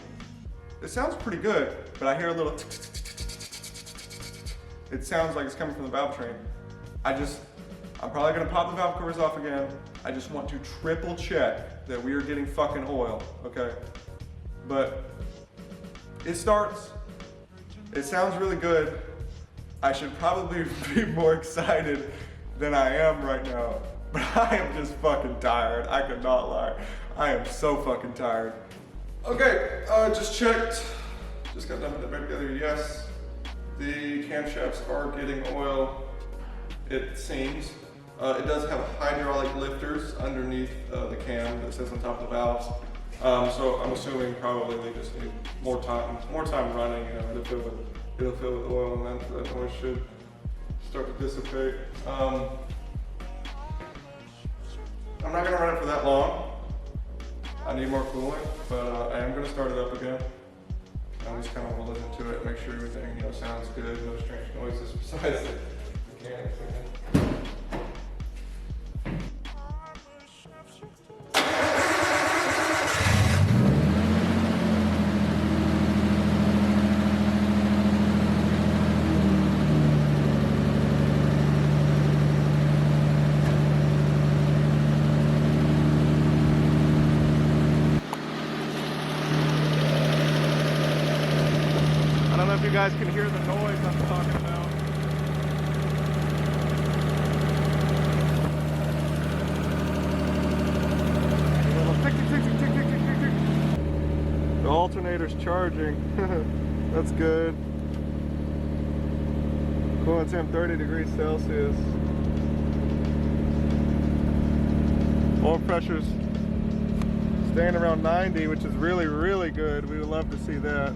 Speaker 2: it sounds pretty good, but I hear a little it sounds like it's coming from the valve train. I'm probably gonna pop the valve covers off again. I just want to triple check that we are getting fucking oil, okay? But it starts, it sounds really good. I should probably be more excited than I am right now, but I am just fucking tired. I could not lie. I am so fucking tired. Okay, just checked. Just got done putting it back together. Yes, the camshafts are getting oil, it seems. It does have hydraulic lifters underneath the cam that sits on top of the valves. So I'm assuming probably they just need more time running. You know, it'll fill with oil, and then that noise should start to dissipate. I'm not gonna run it for that long. I need more coolant, but I am gonna start it up again. I'm just kind of gonna listen to it, make sure everything sounds good, no strange noises besides the mechanics. I don't know if you guys can hear the noise I'm talking about. A little tick, tick, tick, tick, tick, tick, tick, tick. The alternator's charging. That's good. Coolant temp 30 degrees Celsius. Oil pressure's staying around 90, which is really, really good. We would love to see that.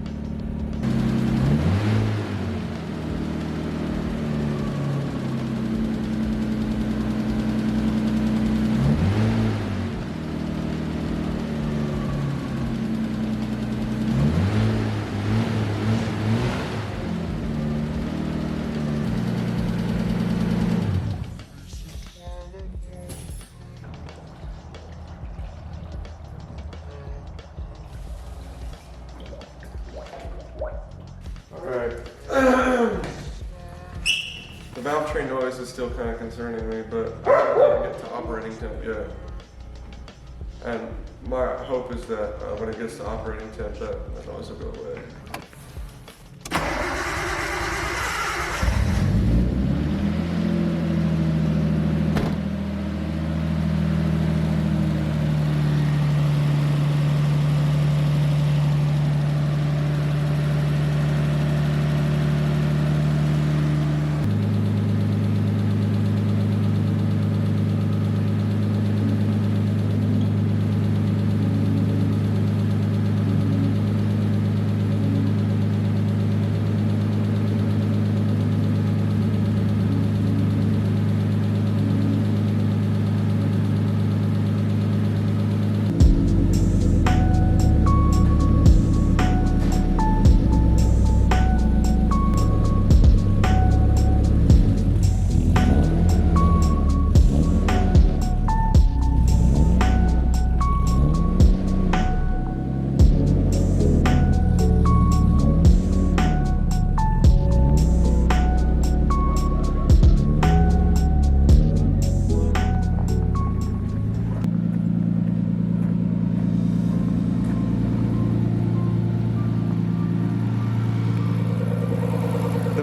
Speaker 2: The valve train noise is still kind of concerning me, but I haven't get to operating temp yet. And my hope is that when it gets to operating temp, that noise will go away.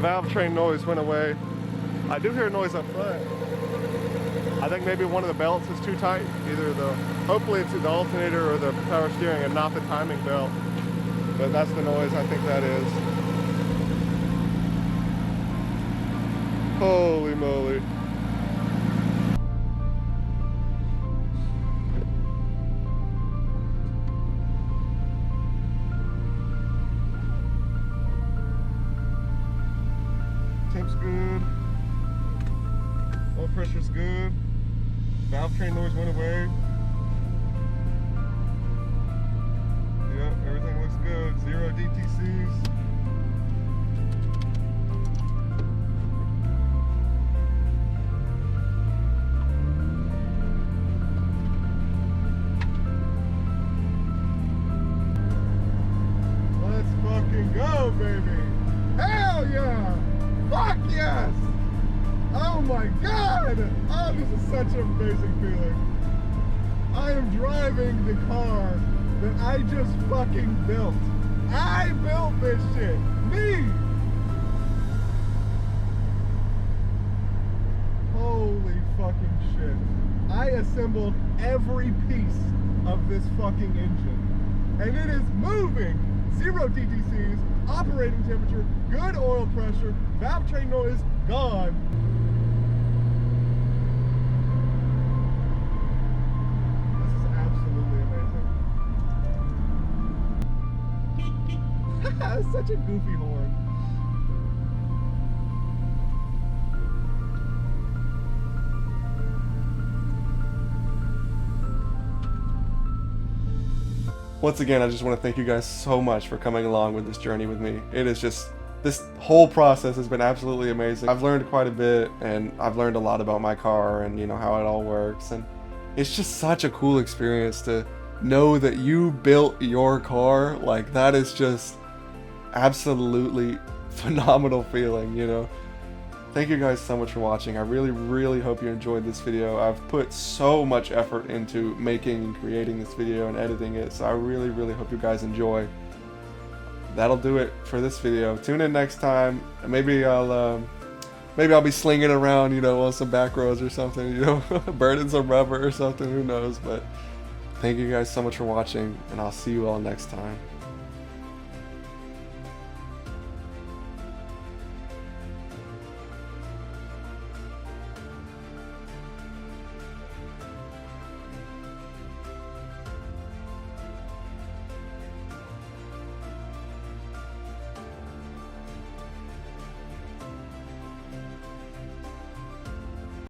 Speaker 2: Valve train noise went away. I do hear a noise up front. I think maybe one of the belts is too tight. Hopefully it's the alternator or the power steering and not the timing belt. But that's the noise I think that is. Holy moly. Temp's good. Oil pressure's good. Valve train noise went away. Yep, everything looks good. 0 DTCs.
Speaker 1: Oh my God! Oh, this is such an amazing feeling. I am driving the car that I just fucking built. I built this shit. Me! Holy fucking shit. I assembled every piece of this fucking engine. And it is moving. 0 TTCs, operating temperature, good oil pressure, valve train noise, gone. This is absolutely amazing. That's such a goofy horn. Once again, I just want to thank you guys so much for coming along with this journey with me. It is just, this whole process has been absolutely amazing. I've learned quite a bit, and I've learned a lot about my car and, you know, how it all works. And it's just such a cool experience to know that you built your car. Like, that is just absolutely phenomenal feeling, you know. Thank you guys so much for watching. I really hope you enjoyed this video. I've put so much effort into making and creating this video and editing it, so I really hope you guys enjoy. That'll do it for this video. Tune in next time. Maybe I'll be slinging around, you know, on some back roads or something, you know, burning some rubber or something, who knows. But thank you guys so much for watching, and I'll see you all next time.